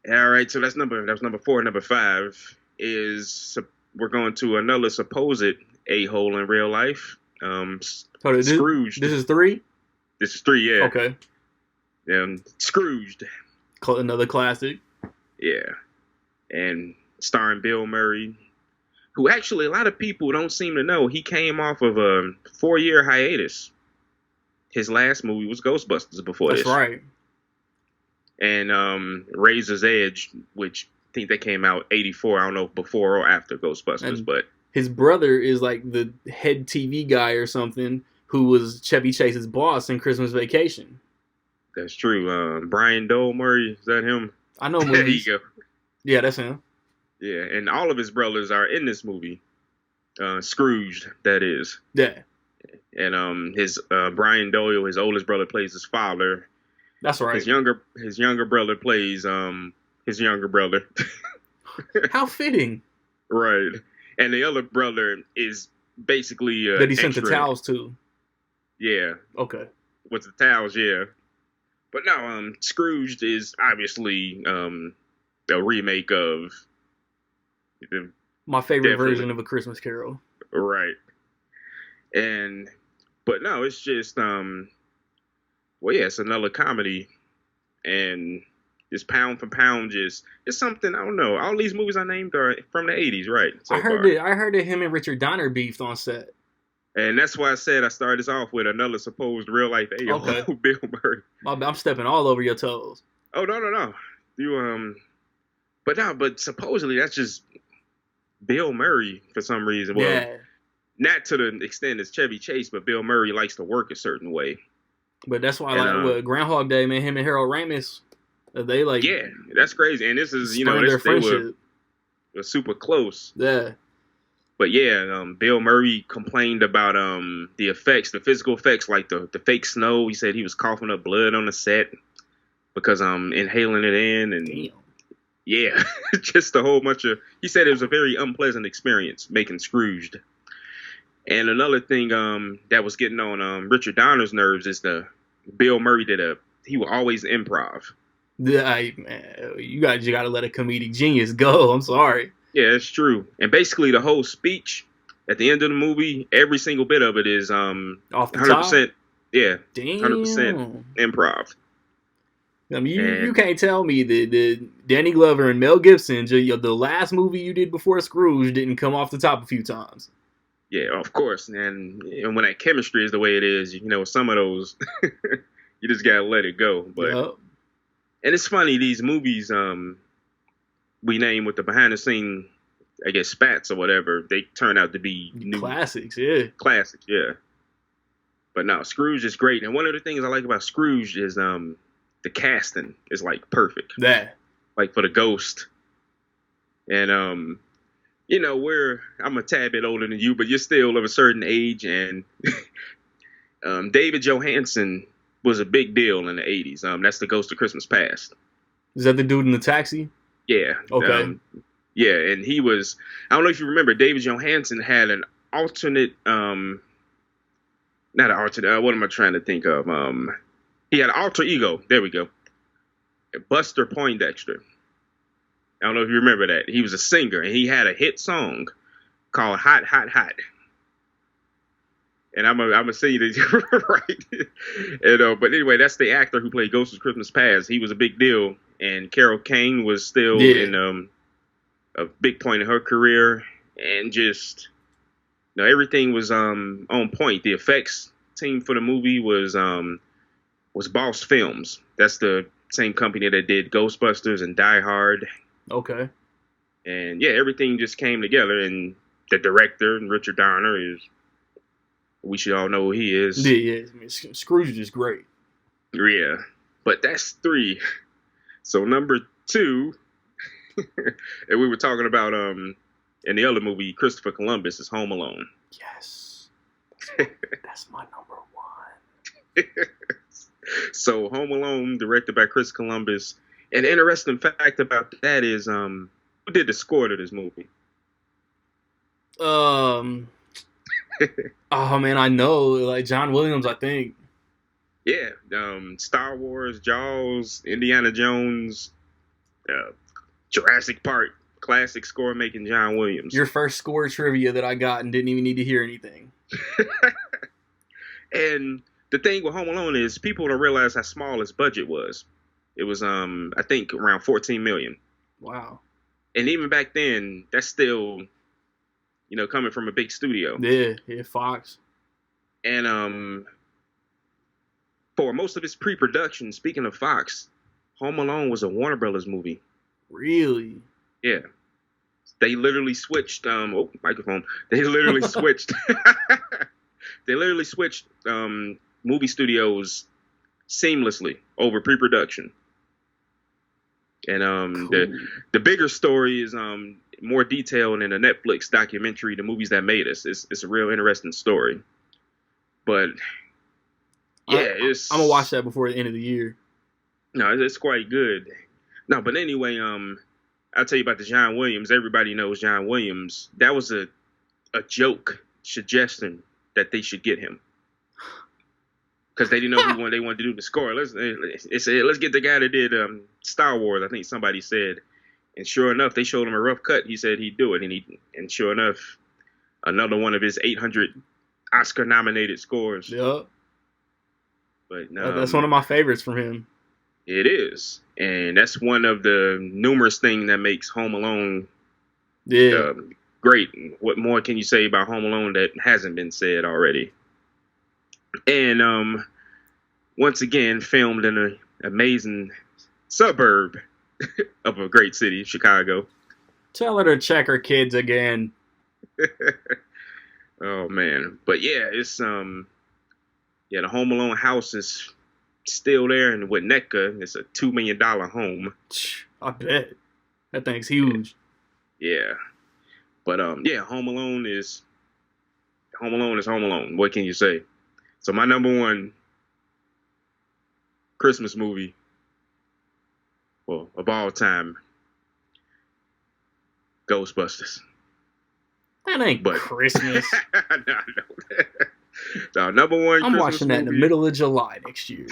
[SPEAKER 6] All right, so that's number 4. Number 5 is we're going to another supposed a-hole in real life. Scrooged.
[SPEAKER 1] This is 3?
[SPEAKER 6] This is 3, yeah.
[SPEAKER 1] Okay.
[SPEAKER 6] Scrooged.
[SPEAKER 1] Another classic.
[SPEAKER 6] Yeah. And starring Bill Murray, who actually a lot of people don't seem to know. He came off of a 4-year hiatus. His last movie was Ghostbusters before this.
[SPEAKER 1] That's right.
[SPEAKER 6] And Razor's Edge, which I think that came out 84. I don't know if before or after Ghostbusters, but
[SPEAKER 1] his brother is like the head TV guy or something who was Chevy Chase's boss in Christmas Vacation.
[SPEAKER 6] That's true. Brian Doyle Murray, is that him?
[SPEAKER 1] I know movies.
[SPEAKER 6] There you go.
[SPEAKER 1] Yeah, that's him.
[SPEAKER 6] Yeah, and all of his brothers are in this movie. Scrooged, that is.
[SPEAKER 1] Yeah.
[SPEAKER 6] And his Brian Doyle, his oldest brother, plays his father.
[SPEAKER 1] That's right.
[SPEAKER 6] His younger brother plays his younger brother.
[SPEAKER 1] How fitting.
[SPEAKER 6] Right. And the other brother is basically
[SPEAKER 1] that he sent the towels to.
[SPEAKER 6] Yeah.
[SPEAKER 1] Okay.
[SPEAKER 6] With the towels, yeah. But no, Scrooged is obviously a remake of
[SPEAKER 1] my favorite version of A Christmas Carol.
[SPEAKER 6] Right. But no, it's just it's another comedy, and just pound for pound, it's something, I don't know. All these movies I named are from the 80s, right?
[SPEAKER 1] I heard that him and Richard Donner beefed on set.
[SPEAKER 6] And that's why I said I started this off with another supposed real life a-hole, Bill Murray.
[SPEAKER 1] I'm stepping all over your toes.
[SPEAKER 6] Oh, no. You but supposedly that's just Bill Murray for some reason. Well,
[SPEAKER 1] yeah.
[SPEAKER 6] Not to the extent as Chevy Chase, but Bill Murray likes to work a certain way.
[SPEAKER 1] But that's why Groundhog Day, man, him and Harold Ramis, they like.
[SPEAKER 6] Yeah, that's crazy. And this is, they were super close.
[SPEAKER 1] Yeah.
[SPEAKER 6] But yeah, Bill Murray complained about the physical effects, like the fake snow. He said he was coughing up blood on the set because inhaling it in, and
[SPEAKER 1] damn.
[SPEAKER 6] Yeah, just a whole bunch of. He said it was a very unpleasant experience making Scrooged. And another thing that was getting on Richard Donner's nerves is Bill Murray he will always improv.
[SPEAKER 1] Yeah, man, you gotta let a comedic genius go. I'm sorry.
[SPEAKER 6] Yeah, it's true. And basically the whole speech at the end of the movie, every single bit of it is
[SPEAKER 1] off the
[SPEAKER 6] 100%.
[SPEAKER 1] Top?
[SPEAKER 6] Yeah,
[SPEAKER 1] damn.
[SPEAKER 6] 100% improv.
[SPEAKER 1] I mean, you can't tell me that Danny Glover and Mel Gibson, the last movie you did before Scrooge, didn't come off the top a few times.
[SPEAKER 6] Yeah, of course. And when that chemistry is the way it is, some of those, you just got to let it go. But And it's funny, these movies we name with the behind-the-scene, I guess, spats or whatever, they turn out to be new
[SPEAKER 1] classics, yeah.
[SPEAKER 6] Classics, yeah. But no, Scrooge is great. And one of the things I like about Scrooge is the casting is, like, perfect.
[SPEAKER 1] Yeah.
[SPEAKER 6] Like, for the ghost. And, I'm a tad bit older than you, but you're still of a certain age. And David Johansen was a big deal in the 80s. That's the Ghost of Christmas Past.
[SPEAKER 1] Is that the dude in the taxi?
[SPEAKER 6] Yeah.
[SPEAKER 1] Okay.
[SPEAKER 6] Yeah, and he was, I don't know if you remember, David Johansen had an alternate, not an alternate, what am I trying to think of? He had an alter ego, there we go, Buster Poindexter. I don't know if you remember that. He was a singer, and he had a hit song called Hot, Hot, Hot. And I'm gonna say that right. And, but anyway, that's the actor who played Ghost of Christmas Past. He was a big deal, and Carol Kane was still in a big point in her career. and just everything was on point. The effects team for the movie was Boss Films. That's the same company that did Ghostbusters and Die Hard.
[SPEAKER 1] Okay.
[SPEAKER 6] And yeah, everything just came together. And the director, Richard Donner, we should all know who he is.
[SPEAKER 1] Yeah. I mean, Scrooge is great.
[SPEAKER 6] Yeah, but that's 3. So number 2, and we were talking about in the other movie, Christopher Columbus, is Home Alone.
[SPEAKER 1] Yes. That's my number 1.
[SPEAKER 6] So Home Alone, directed by Chris Columbus. An interesting fact about that is who did the score to this movie?
[SPEAKER 1] Oh man, I know, like John Williams, I think.
[SPEAKER 6] Yeah, Star Wars, Jaws, Indiana Jones, Jurassic Park, classic score making John Williams.
[SPEAKER 1] Your first score trivia that I got and didn't even need to hear anything.
[SPEAKER 6] And the thing with Home Alone is people don't realize how small his budget was. It was I think around $14 million.
[SPEAKER 1] Wow.
[SPEAKER 6] And even back then, that's still coming from a big studio.
[SPEAKER 1] Yeah, Fox.
[SPEAKER 6] And for most of its pre-production, speaking of Fox, Home Alone was a Warner Brothers movie.
[SPEAKER 1] Really?
[SPEAKER 6] Yeah. They literally switched microphone. They literally switched movie studios seamlessly over pre-production. And
[SPEAKER 1] cool.
[SPEAKER 6] the bigger story is more detailed in a Netflix documentary, The Movies That Made Us. It's a real interesting story. But yeah,
[SPEAKER 1] I'm gonna watch that before the end of the year.
[SPEAKER 6] No, it's quite good. No, but anyway, I'll tell you about the John Williams. Everybody knows John Williams. That was a joke suggestion that they should get him because they didn't know who they wanted to do the score. Let's get the guy that did Star Wars. I think somebody said, and sure enough, they showed him a rough cut. He said he'd do it, and sure enough, another one of his 800 Oscar-nominated scores.
[SPEAKER 1] Yep.
[SPEAKER 6] But
[SPEAKER 1] that's one of my favorites from him.
[SPEAKER 6] It is, and that's one of the numerous things that makes Home Alone great. What more can you say about Home Alone that hasn't been said already? And once again, filmed in an amazing suburb of a great city, Chicago.
[SPEAKER 1] Tell her to check her kids again.
[SPEAKER 6] Oh man, but yeah, it's the Home Alone house is still there in Winnetka. It's a $2 million home.
[SPEAKER 1] I bet that thing's huge.
[SPEAKER 6] Yeah, but Home Alone is Home Alone. What can you say? So my number 1 Christmas movie, well, of all time, Ghostbusters.
[SPEAKER 1] That ain't Christmas.
[SPEAKER 6] No, number 1
[SPEAKER 1] I'm
[SPEAKER 6] Christmas
[SPEAKER 1] watching that
[SPEAKER 6] movie.
[SPEAKER 1] in the middle of July next year.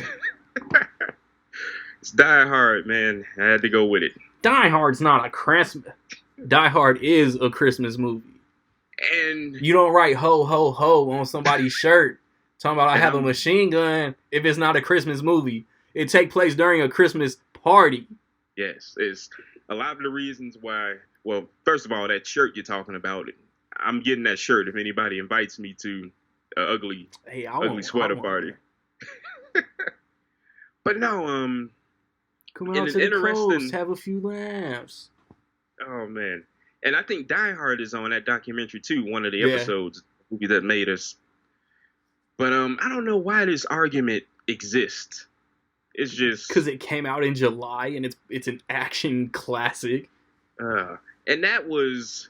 [SPEAKER 6] It's Die Hard, man. I had to go with it.
[SPEAKER 1] Die Hard's not a Christmas. Die Hard is a Christmas movie.
[SPEAKER 6] And
[SPEAKER 1] you don't write ho ho ho on somebody's shirt talking about I have a machine gun if it's not a Christmas movie. It take place during a Christmas party.
[SPEAKER 6] Yes, it's a lot of the reasons why. Well, first of all, that shirt you're talking about, I'm getting that shirt if anybody invites me to an ugly sweater party. But no,
[SPEAKER 1] come out to the coast, have a few laughs.
[SPEAKER 6] Oh man, and I think Die Hard is on that documentary too. One of the episodes, Movie That Made Us. But I don't know why this argument exists. It's just
[SPEAKER 1] because it came out in July and it's an action classic.
[SPEAKER 6] And that's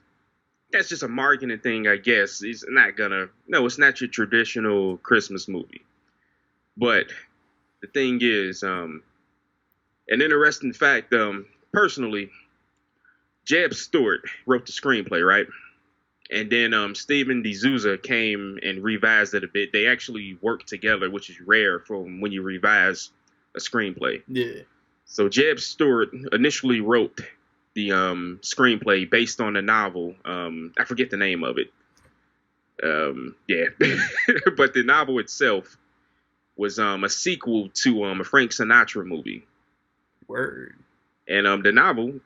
[SPEAKER 6] just a marketing thing, I guess. It's not your traditional Christmas movie. But the thing is, an interesting fact, personally, Jeb Stewart wrote the screenplay, right? And then Steven D'Souza came and revised it a bit. They actually worked together, which is rare from when you revise a screenplay.
[SPEAKER 1] Yeah.
[SPEAKER 6] So Jeb Stewart initially wrote the screenplay based on the novel. I forget the name of it. But the novel itself was a sequel to a Frank Sinatra movie.
[SPEAKER 1] Word.
[SPEAKER 6] And the novel,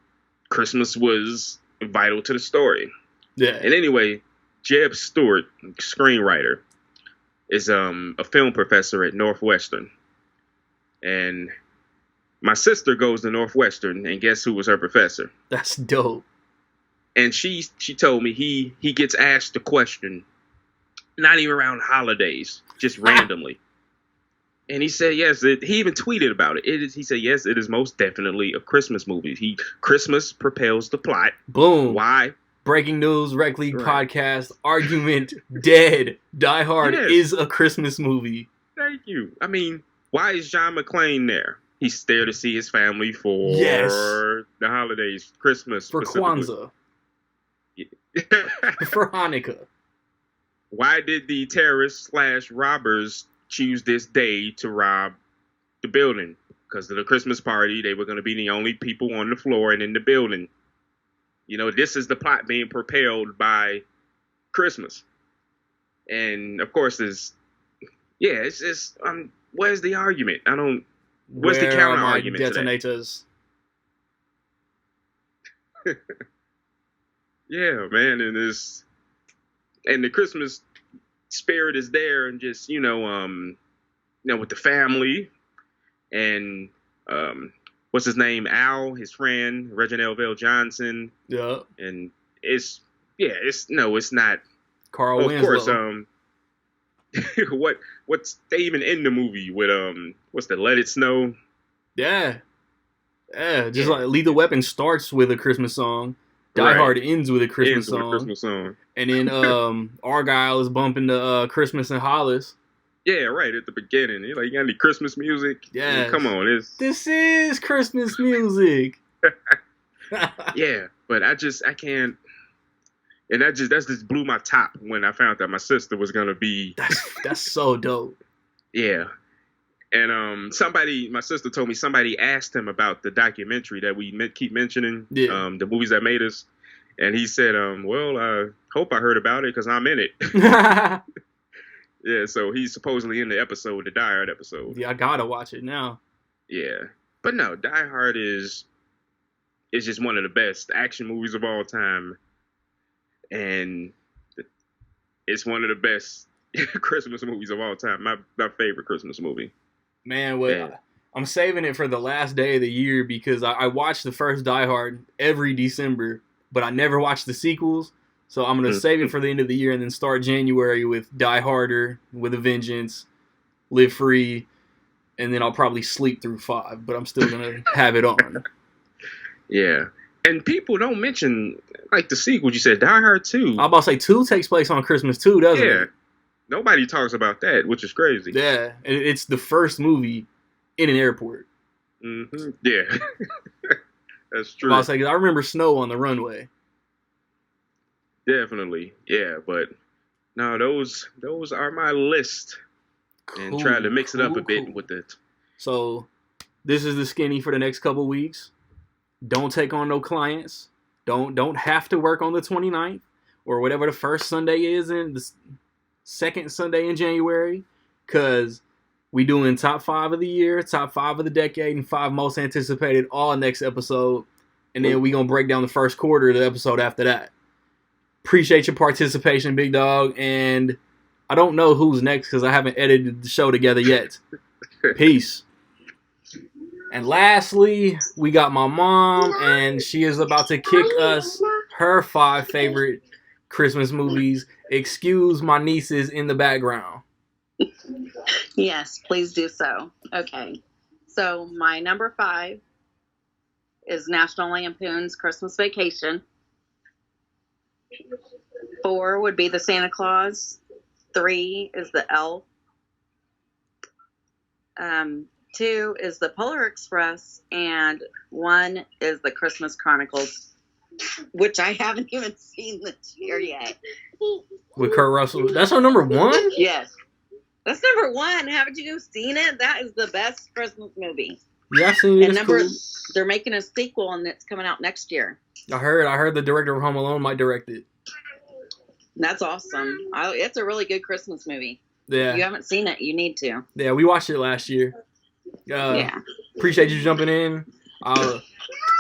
[SPEAKER 6] Christmas was vital to the story.
[SPEAKER 1] Yeah.
[SPEAKER 6] And anyway, Jeb Stewart, screenwriter, is a film professor at Northwestern. And my sister goes to Northwestern, and guess who was her professor?
[SPEAKER 1] That's dope.
[SPEAKER 6] And she told me he gets asked the question, not even around holidays, just randomly. And he said, yes, he even tweeted about it. He said, yes, it is most definitely a Christmas movie. Christmas propels the plot.
[SPEAKER 1] Boom.
[SPEAKER 6] Why?
[SPEAKER 1] Breaking news, Rec League podcast, argument dead. Die Hard is a Christmas movie.
[SPEAKER 6] Thank you. I mean, why is John McClane there? He's there to see his family for the holidays, Christmas.
[SPEAKER 1] For Kwanzaa. For Hanukkah.
[SPEAKER 6] Why did the terrorists / robbers choose this day to rob the building? Because of the Christmas party, they were going to be the only people on the floor and in the building. You know, this is the plot being propelled by Christmas. And of course, it's just, where's the argument? Where's the counter argument to
[SPEAKER 1] detonators?
[SPEAKER 6] Yeah, man, and the Christmas spirit is there, and just with the family, and what's his name, Al, his friend Reginald Vale Johnson.
[SPEAKER 1] Yeah,
[SPEAKER 6] and it's not
[SPEAKER 1] Carl Winslow.
[SPEAKER 6] Of course, what's they even in the movie with what's the Let It Snow?
[SPEAKER 1] Yeah, just like Lethal Weapon starts with a Christmas song. Die Hard ends with a Christmas song. And then Argyle is bumping the Christmas in Hollis.
[SPEAKER 6] Yeah, right at the beginning. You're like, you got any Christmas music?
[SPEAKER 1] Yeah.
[SPEAKER 6] Come on,
[SPEAKER 1] this is Christmas music.
[SPEAKER 6] Yeah, but I can't. And that just blew my top when I found that my sister was gonna be.
[SPEAKER 1] That's so dope.
[SPEAKER 6] Yeah. And my sister told me somebody asked him about the documentary that we keep mentioning, the movies that made us, and he said, well, I hope I heard about it because I'm in it. Yeah, so he's supposedly in the episode, the Die Hard episode.
[SPEAKER 1] Yeah, I gotta watch it now.
[SPEAKER 6] Yeah, but no, Die Hard is just one of the best action movies of all time, and it's one of the best Christmas movies of all time. My favorite Christmas movie.
[SPEAKER 1] Man, I'm saving it for the last day of the year because I watched the first Die Hard every December, but I never watched the sequels. So I'm going to save it for the end of the year and then start January with Die Harder, with a Vengeance, Live Free, and then I'll probably sleep through 5, but I'm still going to have it on.
[SPEAKER 6] Yeah. And people don't mention, like, the sequels. You said Die Hard 2.
[SPEAKER 1] I'm about to say 2 takes place on Christmas too, doesn't it?
[SPEAKER 6] Yeah. Nobody talks about that, which is crazy.
[SPEAKER 1] Yeah, it's the first movie in an airport.
[SPEAKER 6] Mm-hmm. Yeah, that's true.
[SPEAKER 1] I remember snow on the runway.
[SPEAKER 6] Definitely, yeah. But no, those are my list, and try to mix it up a bit with it.
[SPEAKER 1] So, this is the skinny for the next couple weeks. Don't take on no clients. Don't have to work on the 29th or whatever the first Sunday is in the second Sunday in January, because we doing top 5 of the year, top 5 of the decade, and 5 most anticipated all next episode, and then we gonna break down the first quarter of the episode after that. Appreciate your participation, big dog, and I don't know who's next because I haven't edited the show together yet. Peace. And lastly, we got my mom, and she is about to kick us her 5 favorite Christmas movies. Excuse my nieces in the background.
[SPEAKER 7] Yes, please do so. Okay. So my number 5 is National Lampoon's Christmas Vacation. 4 would be The Santa Claus. 3 is The Elf. 2 is The Polar Express. And 1 is The Christmas Chronicles, which I haven't even seen this year yet.
[SPEAKER 1] With Kurt Russell. That's our number 1?
[SPEAKER 7] Yes. That's number 1. Haven't you seen it? That is the best Christmas movie.
[SPEAKER 1] Yeah, I've seen it.
[SPEAKER 7] And they're making a sequel, and it's coming out next year.
[SPEAKER 1] I heard the director of Home Alone might direct it.
[SPEAKER 7] That's awesome. It's a really good Christmas movie.
[SPEAKER 1] Yeah.
[SPEAKER 7] If you haven't seen it, you need to.
[SPEAKER 1] Yeah, we watched it last year.
[SPEAKER 7] Yeah.
[SPEAKER 1] Appreciate you jumping in. I'll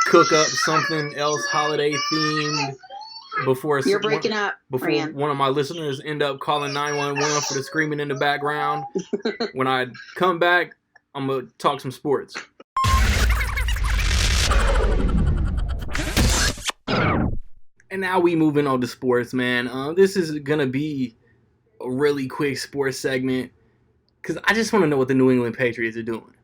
[SPEAKER 1] cook up something else holiday themed before
[SPEAKER 7] You're breaking up,
[SPEAKER 1] before
[SPEAKER 7] Rand.
[SPEAKER 1] one of my listeners end up calling 911 for the screaming in the background. When I come back, I'm gonna talk some sports. And now we moving on to sports, man. This is gonna be a really quick sports segment because I just want to know what the New England Patriots are doing.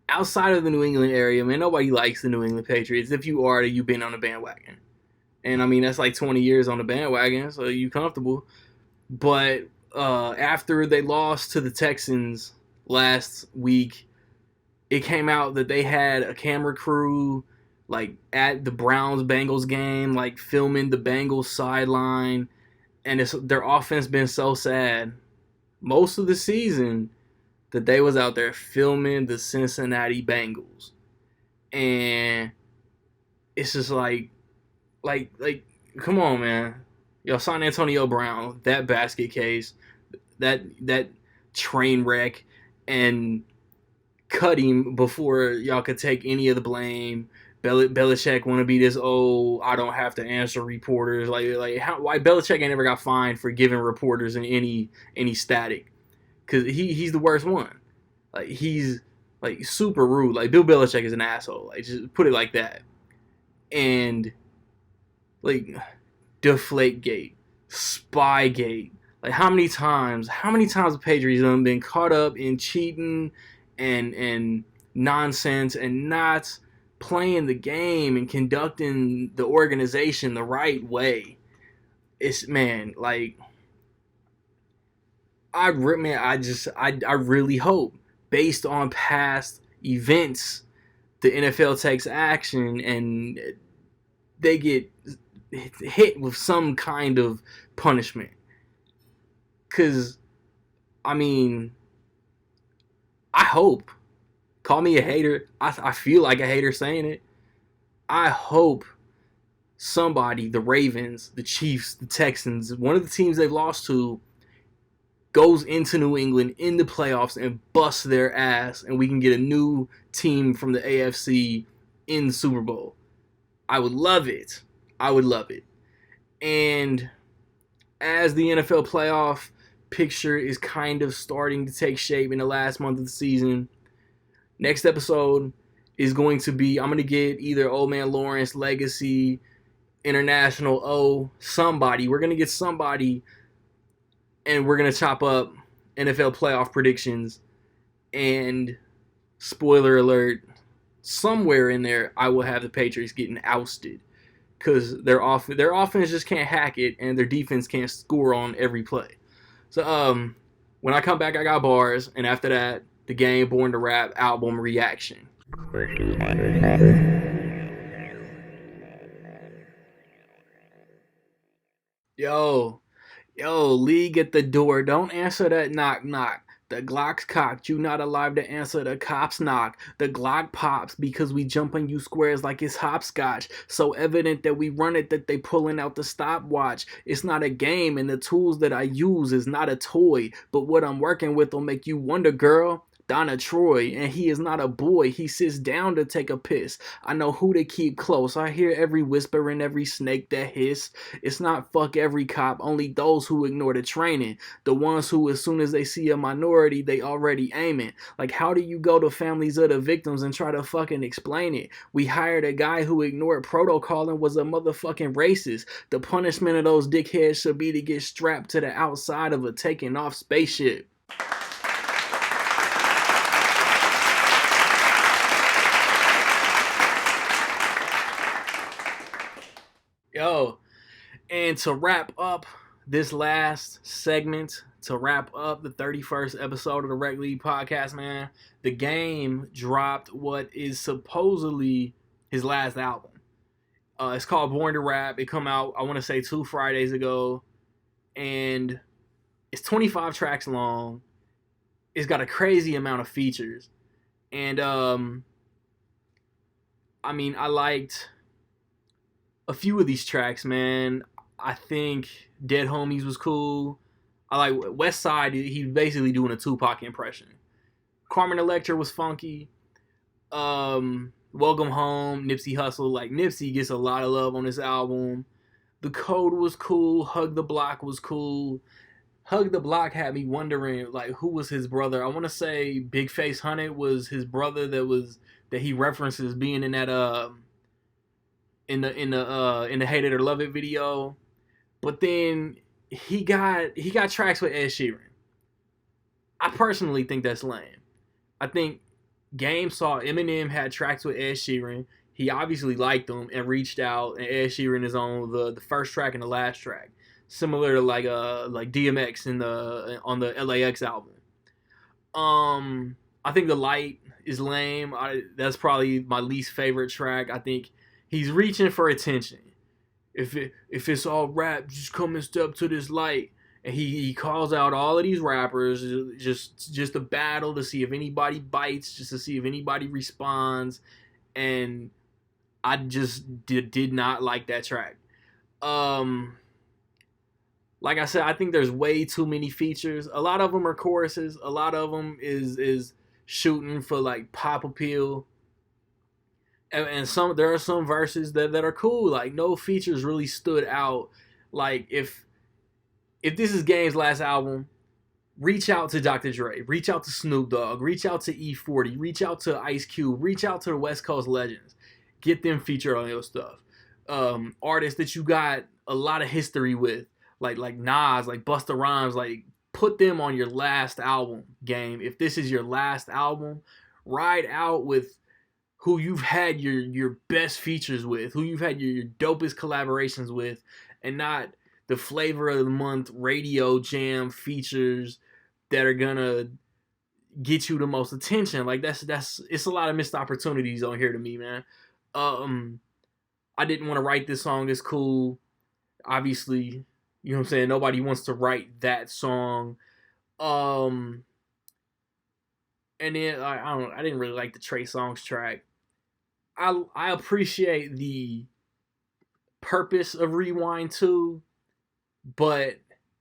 [SPEAKER 1] Outside of the New England area, man, nobody likes the New England Patriots. If you are, you've been on the bandwagon. And I mean, that's like 20 years on the bandwagon, so you comfortable. But after they lost to the Texans last week, it came out that they had a camera crew like at the Browns-Bengals game, like filming the Bengals sideline, and their offense been so sad most of the season that they was out there filming the Cincinnati Bengals, and it's just like, come on, man, yo, San Antonio Brown, that basket case, that train wreck, and cut him before y'all could take any of the blame. Belichick want to be this, I don't have to answer reporters. Why Belichick ain't ever got fined for giving reporters any static? Because he's the worst one. Like, he's like super rude. Like, Bill Belichick is an asshole. Like, just put it like that. And like, Deflategate, Spygate. Like, how many times the Patriots have been caught up in cheating and nonsense and not playing the game and conducting the organization the right way. It's, man, like, I really hope, based on past events, the NFL takes action and they get hit with some kind of punishment. Because, I mean, I hope. Call me a hater. I feel like a hater saying it. I hope somebody, the Ravens, the Chiefs, the Texans, one of the teams they've lost to, goes into New England in the playoffs and busts their ass, and we can get a new team from the AFC in the Super Bowl. I would love it. I would love it. And as the NFL playoff picture is kind of starting to take shape in the last month of the season, next episode is going to be, I'm going to get either Old Man Lawrence, Legacy, International, somebody. We're going to get somebody, and we're going to chop up NFL playoff predictions. And spoiler alert, somewhere in there, I will have the Patriots getting ousted because their offense just can't hack it, and their defense can't score on every play. So when I come back, I got bars, and after that, the Game Born to Rap album reaction. Yo, league at the door. Don't answer that knock knock. The Glock's cocked. You not alive to answer the cops knock. The Glock pops because we jump on you squares like it's hopscotch. So evident that we run it that they pulling out the stopwatch. It's not a game, and the tools that I use is not a toy. But what I'm working with will make you wonder, girl. Donna Troy, and he is not a boy. He sits down to take a piss. I know who to keep close. I hear every whisper and every snake that hiss. It's not fuck every cop, only those who ignore the training. The ones who, as soon as they see a minority, they already aiming. Like, how do you go to families of the victims and try to fucking explain it? We hired a guy who ignored protocol and was a motherfucking racist. The punishment of those dickheads should be to get strapped to the outside of a taking off spaceship. Yo, and to wrap up this last segment, to wrap up the 31st episode of the Rec League podcast, man, the Game dropped what is supposedly his last album. It's called Born to Rap. It come out, I want to say, 2 Fridays ago, and it's 25 tracks long. It's got a crazy amount of features, and I mean, I liked a few of these tracks, man. I think Dead Homies was cool. I like West Side. He's basically doing a Tupac impression. Carmen Electra was funky. Welcome Home, Nipsey Hussle. Like, Nipsey gets a lot of love on this album. The Code was cool. Hug the Block was cool. Hug the Block had me wondering like who was his brother. I want to say Big Face Hunted was his brother that he references being in that in the Hate It or Love It video. But then he got tracks with Ed Sheeran. I personally think that's lame. I think Game saw Eminem had tracks with Ed Sheeran. He obviously liked them and reached out, and Ed Sheeran is on the first track and the last track, similar to like DMX on the LAX album. I think The Light is lame. That's probably my least favorite track. I think he's reaching for attention. If it's all rap, just come and step to this light. And he calls out all of these rappers just a battle to see if anybody bites, just to see if anybody responds. And I just did not like that track. Like I said, I think there's way too many features. A lot of them are choruses. A lot of them is shooting for like pop appeal. And there are some verses that are cool. Like no features really stood out. Like if this is Game's last album, reach out to Dr. Dre, reach out to Snoop Dogg, reach out to E40, reach out to Ice Cube, reach out to the West Coast legends, get them featured on your stuff. Artists that you got a lot of history with, like Nas, like Busta Rhymes, like put them on your last album, Game. If this is your last album, ride out with who you've had your best features with, who you've had your dopest collaborations with, and not the flavor of the month radio jam features that are gonna get you the most attention. Like that's it's a lot of missed opportunities on here to me, man. I didn't want to write this song. It's cool. Obviously, you know what I'm saying? Nobody wants to write that song. And then I didn't really like the Trey Songz track. I appreciate the purpose of Rewind 2, but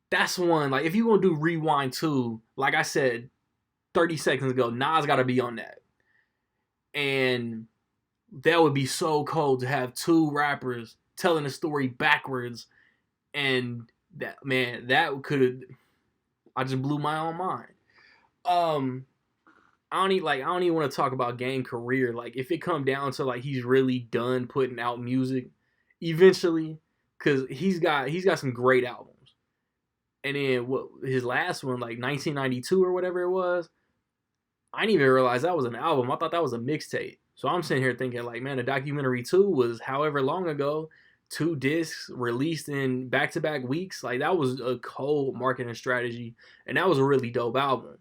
[SPEAKER 1] that's one, like if you're gonna do Rewind 2, like I said 30 seconds ago, Nas gotta be on that. And that would be so cold to have two rappers telling the story backwards, and that I just blew my own mind. I don't even want to talk about Game career. Like if it come down to like he's really done putting out music eventually, because he's got some great albums. And then what his last one, like 1992 or whatever it was, I didn't even realize that was an album. I thought that was a mixtape. So I'm sitting here thinking like, man, the documentary 2 was however long ago, 2 discs released in back-to-back weeks. Like that was a cold marketing strategy, and that was a really dope album.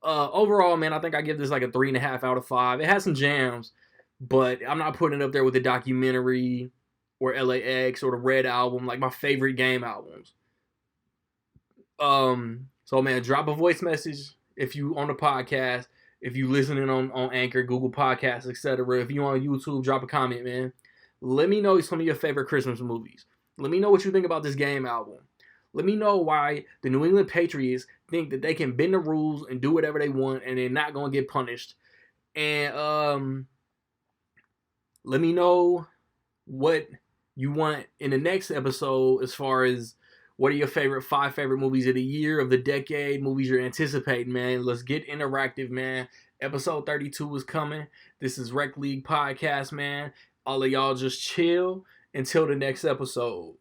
[SPEAKER 1] Overall, man, I think I give this like a 3.5 out of 5. It has some jams, but I'm not putting it up there with the documentary or LAX or the Red album, like my favorite Game albums. So man, drop a voice message if you on the podcast, if you listening on Anchor, Google Podcasts, etc. If you on YouTube, drop a comment, man. Let me know some of your favorite Christmas movies. Let me know what you think about this Game album. Let me know why the New England Patriots think that they can bend the rules and do whatever they want and they're not going to get punished. And let me know what you want in the next episode as far as what are your 5 favorite movies of the year, of the decade, movies you're anticipating, man. Let's get interactive, man. Episode 32 is coming. This is Rec League Podcast, man. All of y'all just chill until the next episode.